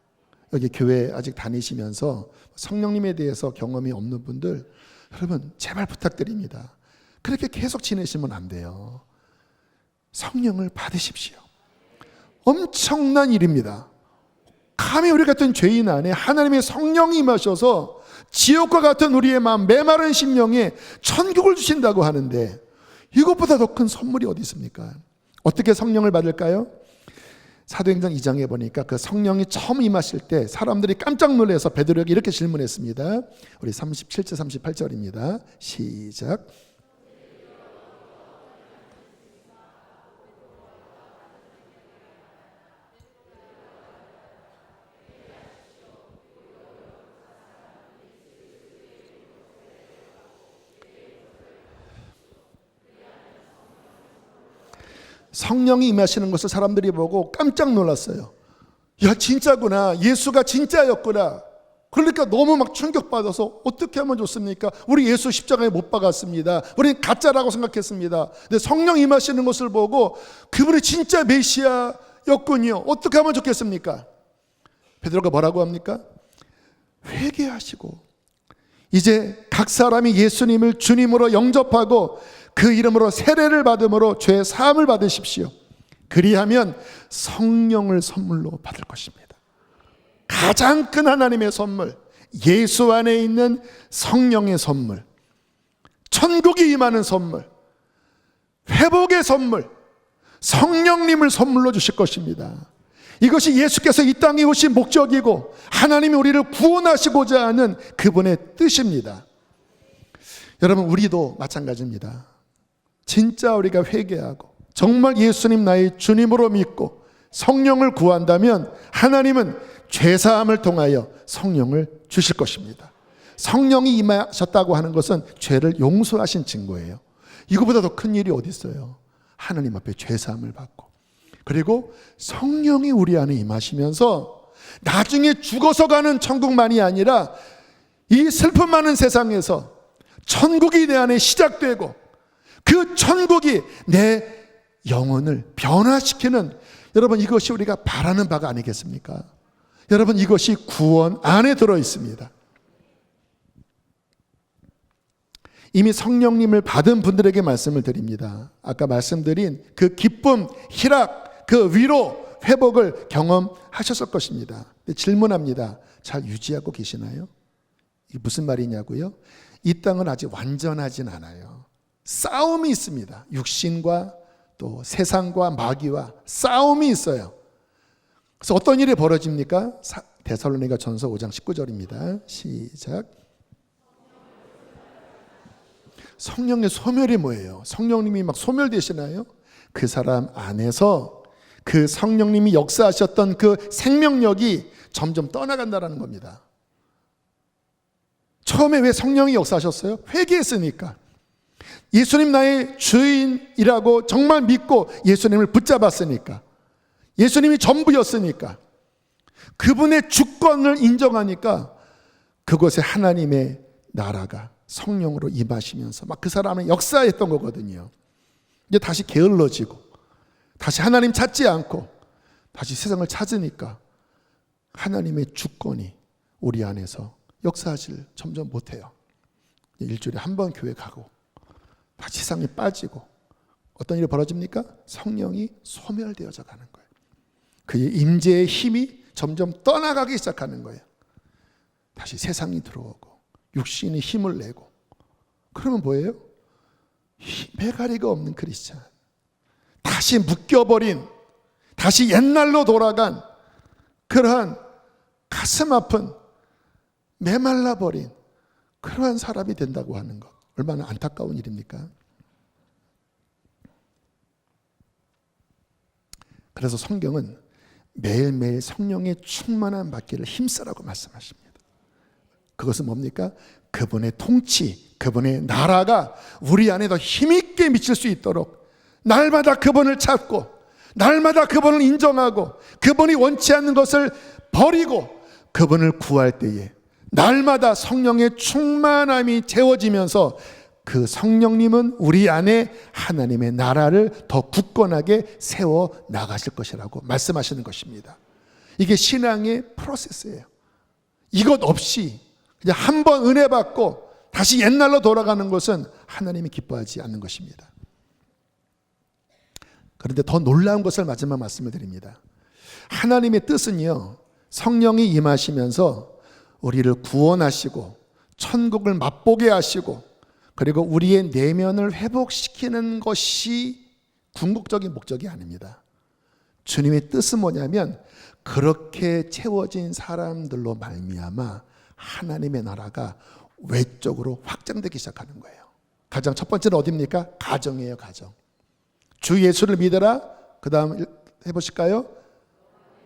여기 교회 아직 다니시면서 성령님에 대해서 경험이 없는 분들, 여러분 제발 부탁드립니다. 그렇게 계속 지내시면 안 돼요. 성령을 받으십시오. 엄청난 일입니다. 감히 우리 같은 죄인 안에 하나님의 성령이 임하셔서 지옥과 같은 우리의 마음, 메마른 심령에 천국을 주신다고 하는데 이것보다 더 큰 선물이 어디 있습니까? 어떻게 성령을 받을까요? 사도행전 2장에 보니까 그 성령이 처음 임하실 때 사람들이 깜짝 놀라서 베드로에게 이렇게 질문했습니다. 우리 37절 38절입니다. 시작. 성령이 임하시는 것을 사람들이 보고 깜짝 놀랐어요. 야, 진짜구나. 예수가 진짜였구나. 그러니까 너무 막 충격받아서 어떻게 하면 좋습니까? 우리 예수 십자가에 못 박았습니다. 우리는 가짜라고 생각했습니다. 근데 성령 임하시는 것을 보고 그분이 진짜 메시아였군요. 어떻게 하면 좋겠습니까? 베드로가 뭐라고 합니까? 회개하시고 이제 각 사람이 예수님을 주님으로 영접하고 그 이름으로 세례를 받음으로 죄 사함을 받으십시오. 그리하면 성령을 선물로 받을 것입니다. 가장 큰 하나님의 선물, 예수 안에 있는 성령의 선물, 천국이 임하는 선물, 회복의 선물, 성령님을 선물로 주실 것입니다. 이것이 예수께서 이 땅에 오신 목적이고 하나님이 우리를 구원하시고자 하는 그분의 뜻입니다. 여러분, 우리도 마찬가지입니다. 진짜 우리가 회개하고 정말 예수님 나의 주님으로 믿고 성령을 구한다면 하나님은 죄사함을 통하여 성령을 주실 것입니다. 성령이 임하셨다고 하는 것은 죄를 용서하신 증거예요. 이거보다 더 큰 일이 어디 있어요? 하나님 앞에 죄사함을 받고 그리고 성령이 우리 안에 임하시면서 나중에 죽어서 가는 천국만이 아니라 이 슬픔 많은 세상에서 천국이 내 안에 시작되고 그 천국이 내 영혼을 변화시키는, 여러분 이것이 우리가 바라는 바가 아니겠습니까? 여러분 이것이 구원 안에 들어 있습니다. 이미 성령님을 받은 분들에게 말씀을 드립니다. 아까 말씀드린 그 기쁨, 희락, 그 위로, 회복을 경험하셨을 것입니다. 질문합니다. 잘 유지하고 계시나요? 이게 무슨 말이냐고요? 이 땅은 아직 완전하진 않아요. 싸움이 있습니다. 육신과 또 세상과 마귀와 싸움이 있어요. 그래서 어떤 일이 벌어집니까? 데살로니가 전서 5장 19절입니다. 시작. 성령의 소멸이 뭐예요? 성령님이 막 소멸되시나요? 그 사람 안에서 그 성령님이 역사하셨던 그 생명력이 점점 떠나간다는 겁니다. 처음에 왜 성령이 역사하셨어요? 회개했으니까. 예수님 나의 주인이라고 정말 믿고 예수님을 붙잡았으니까. 예수님이 전부였으니까. 그분의 주권을 인정하니까 그곳에 하나님의 나라가 성령으로 임하시면서 막 그 사람은 역사했던 거거든요. 이제 다시 게을러지고 다시 하나님 찾지 않고 다시 세상을 찾으니까 하나님의 주권이 우리 안에서 역사하질 점점 못해요. 일주일에 한 번 교회 가고 다시 세상에 빠지고 어떤 일이 벌어집니까? 성령이 소멸되어져 가는 거예요. 그의 임재의 힘이 점점 떠나가기 시작하는 거예요. 다시 세상이 들어오고 육신이 힘을 내고, 그러면 뭐예요? 매가리가 없는 크리스찬, 다시 묶여버린, 다시 옛날로 돌아간 그러한 가슴 아픈 메말라버린 그러한 사람이 된다고 하는 것, 얼마나 안타까운 일입니까? 그래서 성경은 매일매일 성령의 충만함 받기를 힘쓰라고 말씀하십니다. 그것은 뭡니까? 그분의 통치, 그분의 나라가 우리 안에 더 힘있게 미칠 수 있도록 날마다 그분을 찾고 날마다 그분을 인정하고 그분이 원치 않는 것을 버리고 그분을 구할 때에 날마다 성령의 충만함이 채워지면서 그 성령님은 우리 안에 하나님의 나라를 더 굳건하게 세워 나가실 것이라고 말씀하시는 것입니다. 이게 신앙의 프로세스예요. 이것 없이 그냥 한 번 은혜 받고 다시 옛날로 돌아가는 것은 하나님이 기뻐하지 않는 것입니다. 그런데 더 놀라운 것을 마지막 말씀을 드립니다. 하나님의 뜻은요, 성령이 임하시면서 우리를 구원하시고 천국을 맛보게 하시고 그리고 우리의 내면을 회복시키는 것이 궁극적인 목적이 아닙니다. 주님의 뜻은 뭐냐면 그렇게 채워진 사람들로 말미암아 하나님의 나라가 외적으로 확장되기 시작하는 거예요. 가장 첫 번째는 어디입니까? 가정이에요. 가정. 주 예수를 믿어라. 그 다음 해보실까요?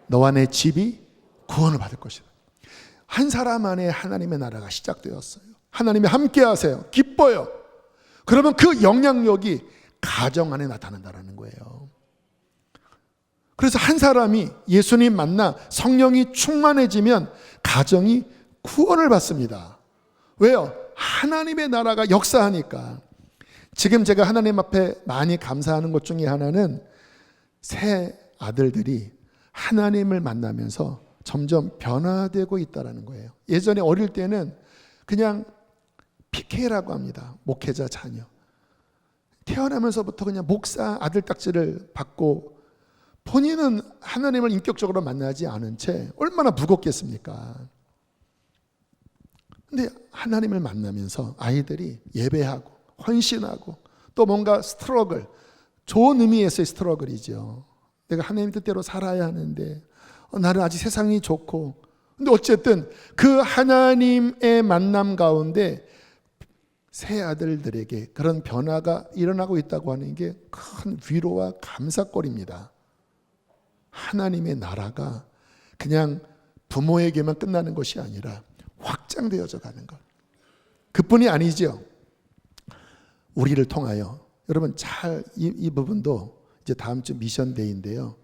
너와 내 집이 구원을 받을 것이다. 한 사람 안에 하나님의 나라가 시작되었어요. 하나님이 함께 하세요. 기뻐요. 그러면 그 영향력이 가정 안에 나타난다는 거예요. 그래서 한 사람이 예수님 만나 성령이 충만해지면 가정이 구원을 받습니다. 왜요? 하나님의 나라가 역사하니까. 지금 제가 하나님 앞에 많이 감사하는 것 중에 하나는 새 아들들이 하나님을 만나면서 점점 변화되고 있다는 거예요. 예전에 어릴 때는 그냥 PK라고 합니다. 목회자 자녀. 태어나면서부터 그냥 목사 아들 딱지를 받고 본인은 하나님을 인격적으로 만나지 않은 채 얼마나 무겁겠습니까? 근데 하나님을 만나면서 아이들이 예배하고 헌신하고 또 뭔가 스트러글, 좋은 의미에서의 스트러글이죠. 내가 하나님 뜻대로 살아야 하는데 나는 아직 세상이 좋고, 근데 어쨌든 그 하나님의 만남 가운데 새 아들들에게 그런 변화가 일어나고 있다고 하는 게 큰 위로와 감사거리입니다. 하나님의 나라가 그냥 부모에게만 끝나는 것이 아니라 확장되어져 가는 것. 그뿐이 아니죠. 우리를 통하여, 여러분 잘 이 부분도 이제 다음 주 미션데이인데요.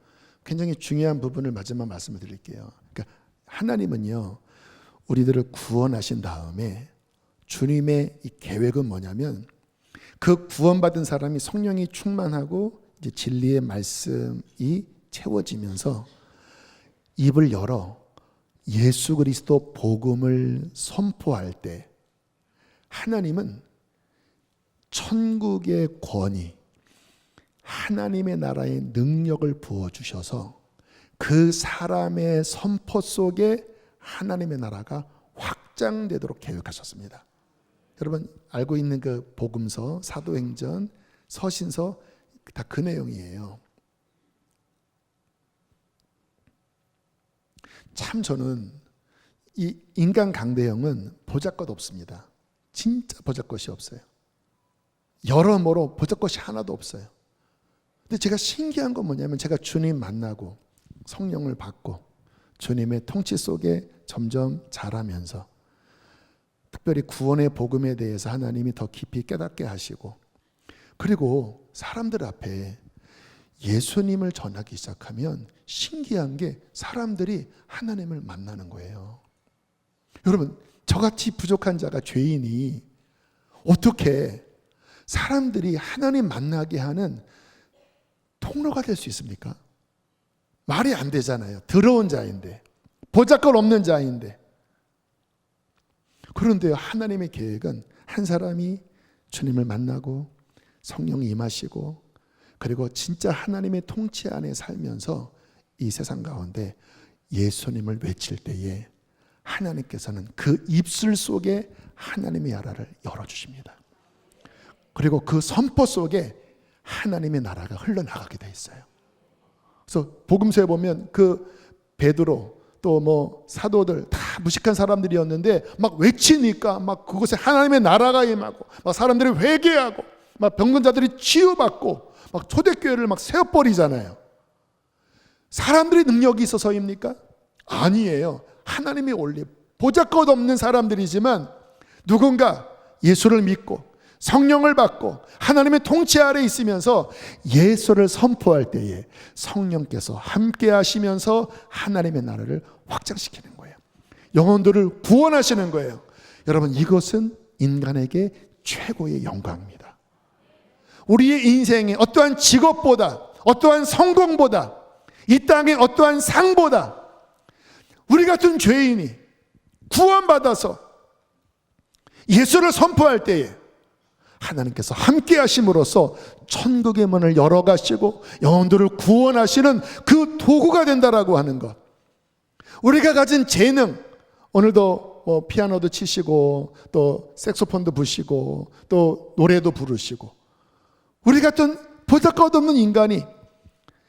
굉장히 중요한 부분을 마지막 말씀을 드릴게요. 그러니까 하나님은요, 우리들을 구원하신 다음에 주님의 이 계획은 뭐냐면 그 구원받은 사람이 성령이 충만하고 이제 진리의 말씀이 채워지면서 입을 열어 예수 그리스도 복음을 선포할 때 하나님은 천국의 권위, 하나님의 나라의 능력을 부어주셔서 그 사람의 선포 속에 하나님의 나라가 확장되도록 계획하셨습니다. 여러분 알고 있는 그 복음서, 사도행전, 서신서 다 그 내용이에요. 참 저는 이 인간 강대형은 보잘것 없습니다. 진짜 보잘것이 없어요. 여러모로 보잘것이 하나도 없어요. 근데 제가 신기한 건 뭐냐면 제가 주님 만나고 성령을 받고 주님의 통치 속에 점점 자라면서 특별히 구원의 복음에 대해서 하나님이 더 깊이 깨닫게 하시고, 그리고 사람들 앞에 예수님을 전하기 시작하면 신기한 게 사람들이 하나님을 만나는 거예요. 여러분, 저같이 부족한 자가, 죄인이 어떻게 사람들이 하나님 만나게 하는 통로가 될 수 있습니까? 말이 안 되잖아요. 더러운 자인데, 보잘것 없는 자인데. 그런데 하나님의 계획은 한 사람이 주님을 만나고 성령이 임하시고, 그리고 진짜 하나님의 통치 안에 살면서 이 세상 가운데 예수님을 외칠 때에 하나님께서는 그 입술 속에 하나님의 나라를 열어주십니다. 그리고 그 선포 속에 하나님의 나라가 흘러나가게 돼 있어요. 그래서 복음서에 보면 그 베드로 또 뭐 사도들 다 무식한 사람들이었는데 막 외치니까 막 그곳에 하나님의 나라가 임하고, 막 사람들이 회개하고, 막 병건자들이 치유받고, 막 초대교회를 막 세워버리잖아요. 사람들이 능력이 있어서입니까? 아니에요. 하나님이 올리, 보잘것없는 사람들이지만 누군가 예수를 믿고 성령을 받고 하나님의 통치 아래 있으면서 예수를 선포할 때에 성령께서 함께 하시면서 하나님의 나라를 확장시키는 거예요. 영혼들을 구원하시는 거예요. 여러분, 이것은 인간에게 최고의 영광입니다. 우리의 인생에 어떠한 직업보다, 어떠한 성공보다, 이 땅의 어떠한 상보다 우리 같은 죄인이 구원받아서 예수를 선포할 때에 하나님께서 함께 하심으로써 천국의 문을 열어가시고 영혼들을 구원하시는 그 도구가 된다라고 하는 것. 우리가 가진 재능, 오늘도 피아노도 치시고 또 색소폰도 부시고 또 노래도 부르시고, 우리 같은 보잘것없는 인간이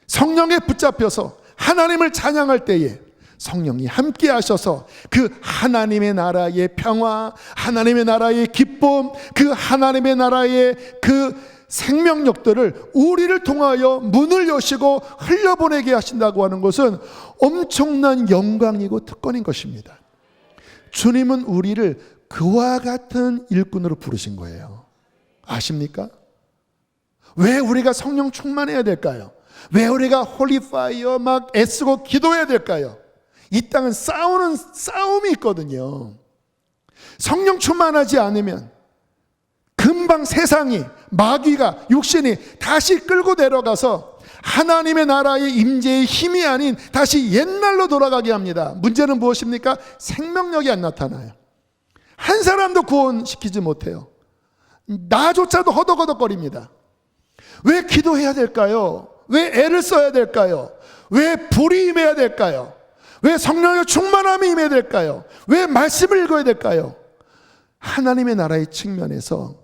성령에 붙잡혀서 하나님을 찬양할 때에 성령이 함께 하셔서 그 하나님의 나라의 평화, 하나님의 나라의 기쁨, 그 하나님의 나라의 그 생명력들을 우리를 통하여 문을 여시고 흘려보내게 하신다고 하는 것은 엄청난 영광이고 특권인 것입니다. 주님은 우리를 그와 같은 일꾼으로 부르신 거예요. 아십니까? 왜 우리가 성령 충만해야 될까요? 왜 우리가 홀리파이어 막 애쓰고 기도해야 될까요? 이 땅은 싸움이 있거든요. 성령 충만하지 않으면 금방 세상이, 마귀가, 육신이 다시 끌고 내려가서 하나님의 나라의 임재의 힘이 아닌 다시 옛날로 돌아가게 합니다. 문제는 무엇입니까? 생명력이 안 나타나요. 한 사람도 구원시키지 못해요. 나조차도 허덕허덕거립니다. 왜 기도해야 될까요? 왜 애를 써야 될까요? 왜 불이 임해야 될까요? 왜 성령의 충만함이 임해야 될까요? 왜 말씀을 읽어야 될까요? 하나님의 나라의 측면에서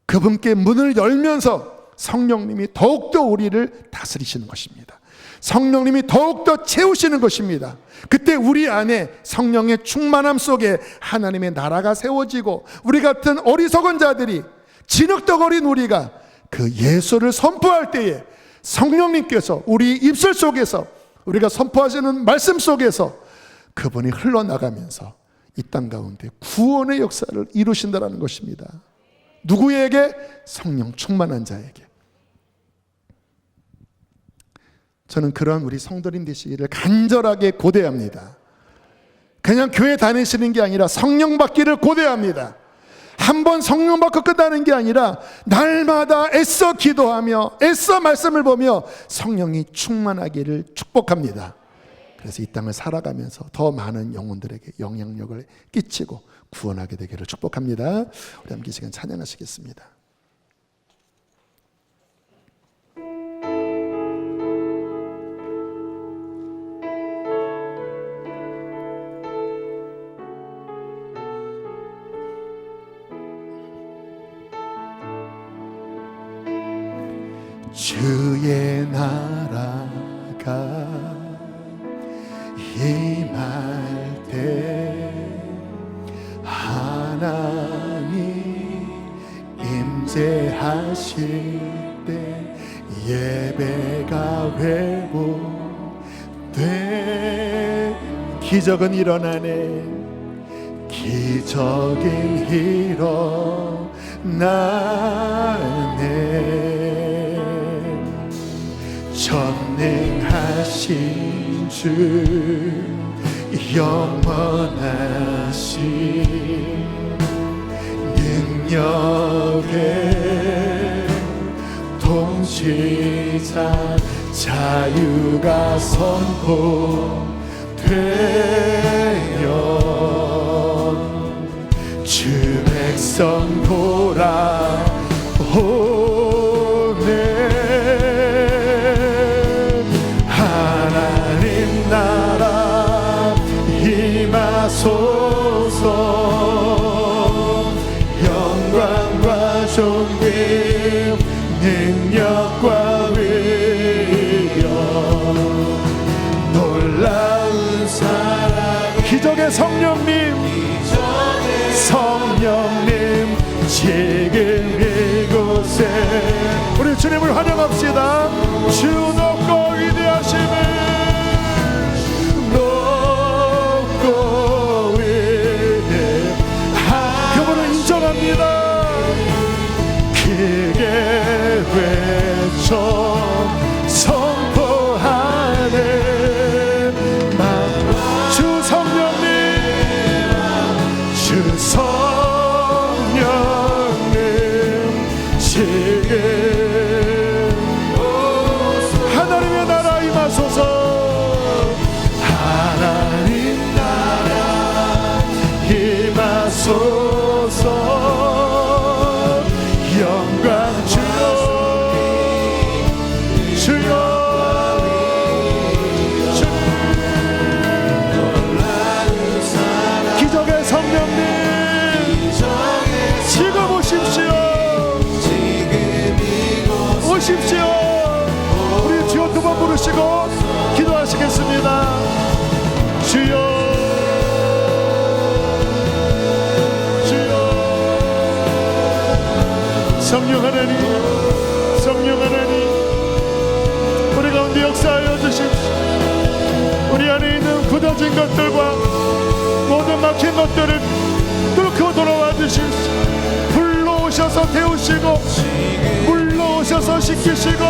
그분께 문을 열면서 성령님이 더욱더 우리를 다스리시는 것입니다. 성령님이 더욱더 채우시는 것입니다. 그때 우리 안에 성령의 충만함 속에 하나님의 나라가 세워지고, 우리 같은 어리석은 자들이, 진흙덩어린 우리가 그 예수를 선포할 때에 성령님께서 우리 입술 속에서, 우리가 선포하시는 말씀 속에서 그분이 흘러나가면서 이 땅 가운데 구원의 역사를 이루신다는 것입니다. 누구에게? 성령 충만한 자에게. 저는 그러한 우리 성도님 되시기를 간절하게 고대합니다. 그냥 교회 다니시는 게 아니라 성령 받기를 고대합니다. 한번 성령 받고 끝나는 게 아니라 날마다 애써 기도하며 애써 말씀을 보며 성령이 충만하기를 축복합니다. 그래서 이 땅을 살아가면서 더 많은 영혼들에게 영향력을 끼치고 구원하게 되기를 축복합니다. 우리 함께 이 시간 찬양하시겠습니다. 주의 나라가 임할 때 하나님 임재하실 때 예배가 회복돼 기적은 일어나네. 기적이 일어나네. 전능하신 주 영원하신 능력의 통치자 자유가 선포되어 주 백성 돌아오네. 하나님 나라 임하소서. 영광과 존귀 능력과 위엄 놀라운 사랑 기적의 성령님 성령님 지금 이곳에 우리 주님을 환영합시다. 주 높고 위대하심을 높고 위대하 그분을 인정합니다. 크게 외쳐 선포하네. 주 성령님 주 성령님 지금 하나님의 나라 임하소서. 하나님 나라 임하소서. 영광 주여 주여 기적의 성령님 지금 오십시오. 오십시오. 우리 주여 두 번 부르시고 기도하시겠습니다. 주여 성령 하나님 성령 하나님 우리 가운데 역사하여 주십시오. 우리 안에 있는 굳어진 것들과 모든 막힌 것들을 뚫고 돌아와 주십시오. 불로 오셔서 태우시고 물로 오셔서 씻기시고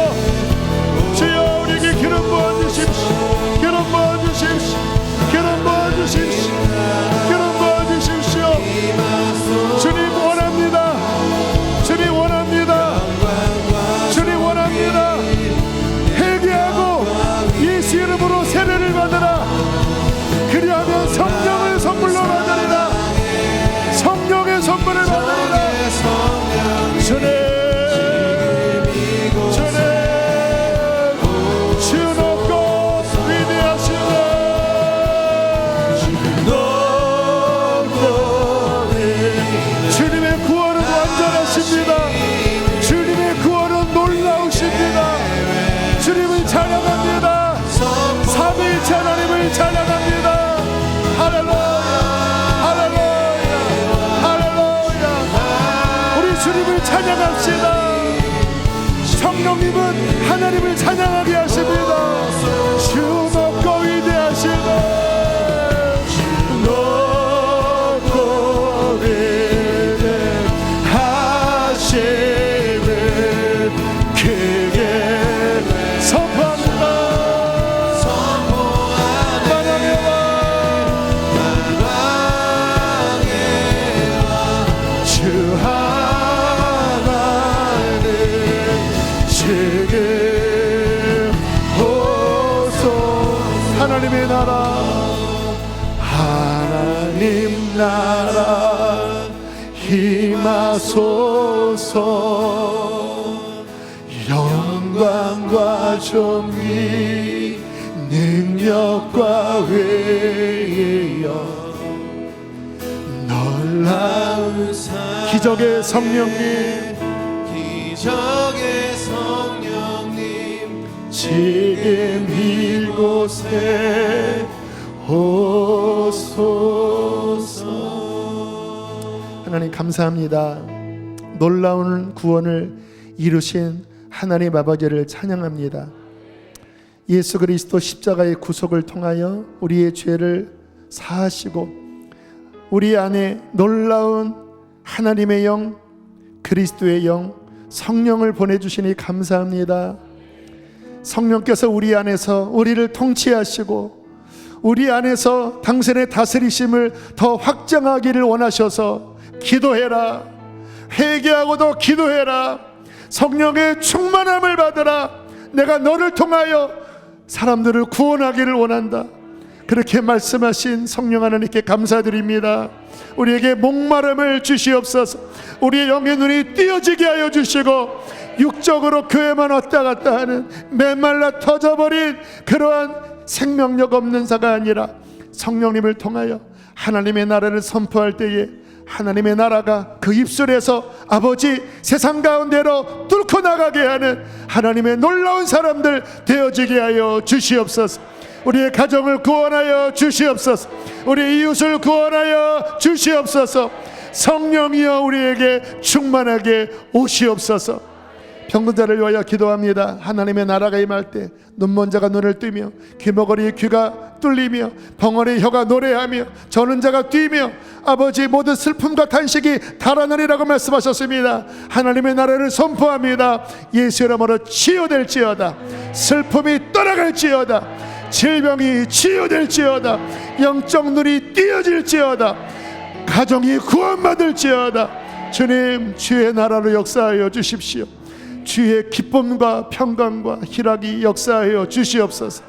주여 우리에게 기름 부어주십시오. 기름 부어주십시오. 기름 부어주십시오. 기름 부어주십시오. 주님 원합니다. 주님 원합니다. 주님 원합니다. 회개하고 예수 이름으로 세례를 받으라. 그리하면 성령을 선물로 받으리라. 성령의 선물을 받으리라. 주님 주님 주 높고 위대하시네. 주님의 구원은 완전하십니다. 주님의 구원은 놀라우십니다. 주님을 찬양합니다. 삼위일체 하나님을 찬양합니다. 할렐루야 할렐루야 할렐루야. 우리 주님을 찬양합시다. 성령님은 하나님을 찬양하게 하십니다. 주 높고 위대하시네. 높고 위대하심을 크게 선포합니다. 만왕의 왕 주 하나님 지금 오소. 하나님의 나라 하나님 나라 임하소서. 영광과 존귀 능력과 위엄 놀라운 기적의 성령님 기적의 성령님 지금 이곳에 오소서. 하나님 감사합니다. 놀라운 구원을 이루신 하나님 아버지를 찬양합니다. 예수 그리스도 십자가의 구속을 통하여 우리의 죄를 사하시고 우리 안에 놀라운 하나님의 영, 그리스도의 영, 성령을 보내주시니 감사합니다. 성령께서 우리 안에서 우리를 통치하시고 우리 안에서 당신의 다스리심을 더 확장하기를 원하셔서 기도해라, 회개하고도 기도해라, 성령의 충만함을 받으라, 내가 너를 통하여 사람들을 구원하기를 원한다. 그렇게 말씀하신 성령 하나님께 감사드립니다. 우리에게 목마름을 주시옵소서. 우리의 영의 눈이 띄어지게 하여 주시고 육적으로 교회만 왔다 갔다 하는 메말라 터져버린 그러한 생명력 없는 자가 아니라 성령님을 통하여 하나님의 나라를 선포할 때에 하나님의 나라가 그 입술에서 아버지 세상 가운데로 뚫고 나가게 하는 하나님의 놀라운 사람들 되어지게 하여 주시옵소서. 우리의 가정을 구원하여 주시옵소서. 우리의 이웃을 구원하여 주시옵소서. 성령이여 우리에게 충만하게 오시옵소서. 병든자를 위하여 기도합니다. 하나님의 나라가 임할 때 눈먼 자가 눈을 뜨며 귀머거리의 귀가 뚫리며 벙어리의 혀가 노래하며 저는 자가 뛰며 아버지 모든 슬픔과 탄식이 달아나리라고 말씀하셨습니다. 하나님의 나라를 선포합니다. 예수 이름으로 치유될지어다. 슬픔이 떠나갈지어다. 질병이 치유될지어다. 영적 눈이 띄어질지어다. 가정이 구원받을지어다. 주님, 주의 나라로 역사하여 주십시오. 주의 기쁨과 평강과 희락이 역사하여 주시옵소서.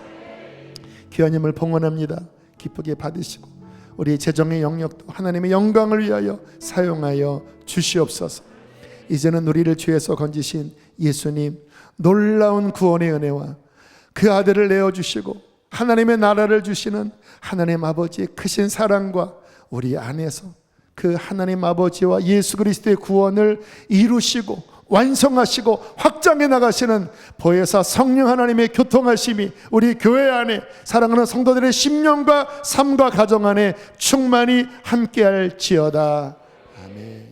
귀하님을 봉헌합니다. 기쁘게 받으시고 우리 재정의 영역도 하나님의 영광을 위하여 사용하여 주시옵소서. 이제는 우리를 죄에서 건지신 예수님 놀라운 구원의 은혜와 그 아들을 내어주시고 하나님의 나라를 주시는 하나님 아버지의 크신 사랑과 우리 안에서 그 하나님 아버지와 예수 그리스도의 구원을 이루시고 완성하시고 확장해 나가시는 보혜사 성령 하나님의 교통하심이 우리 교회 안에 사랑하는 성도들의 심령과 삶과 가정 안에 충만히 함께할지어다. 아멘.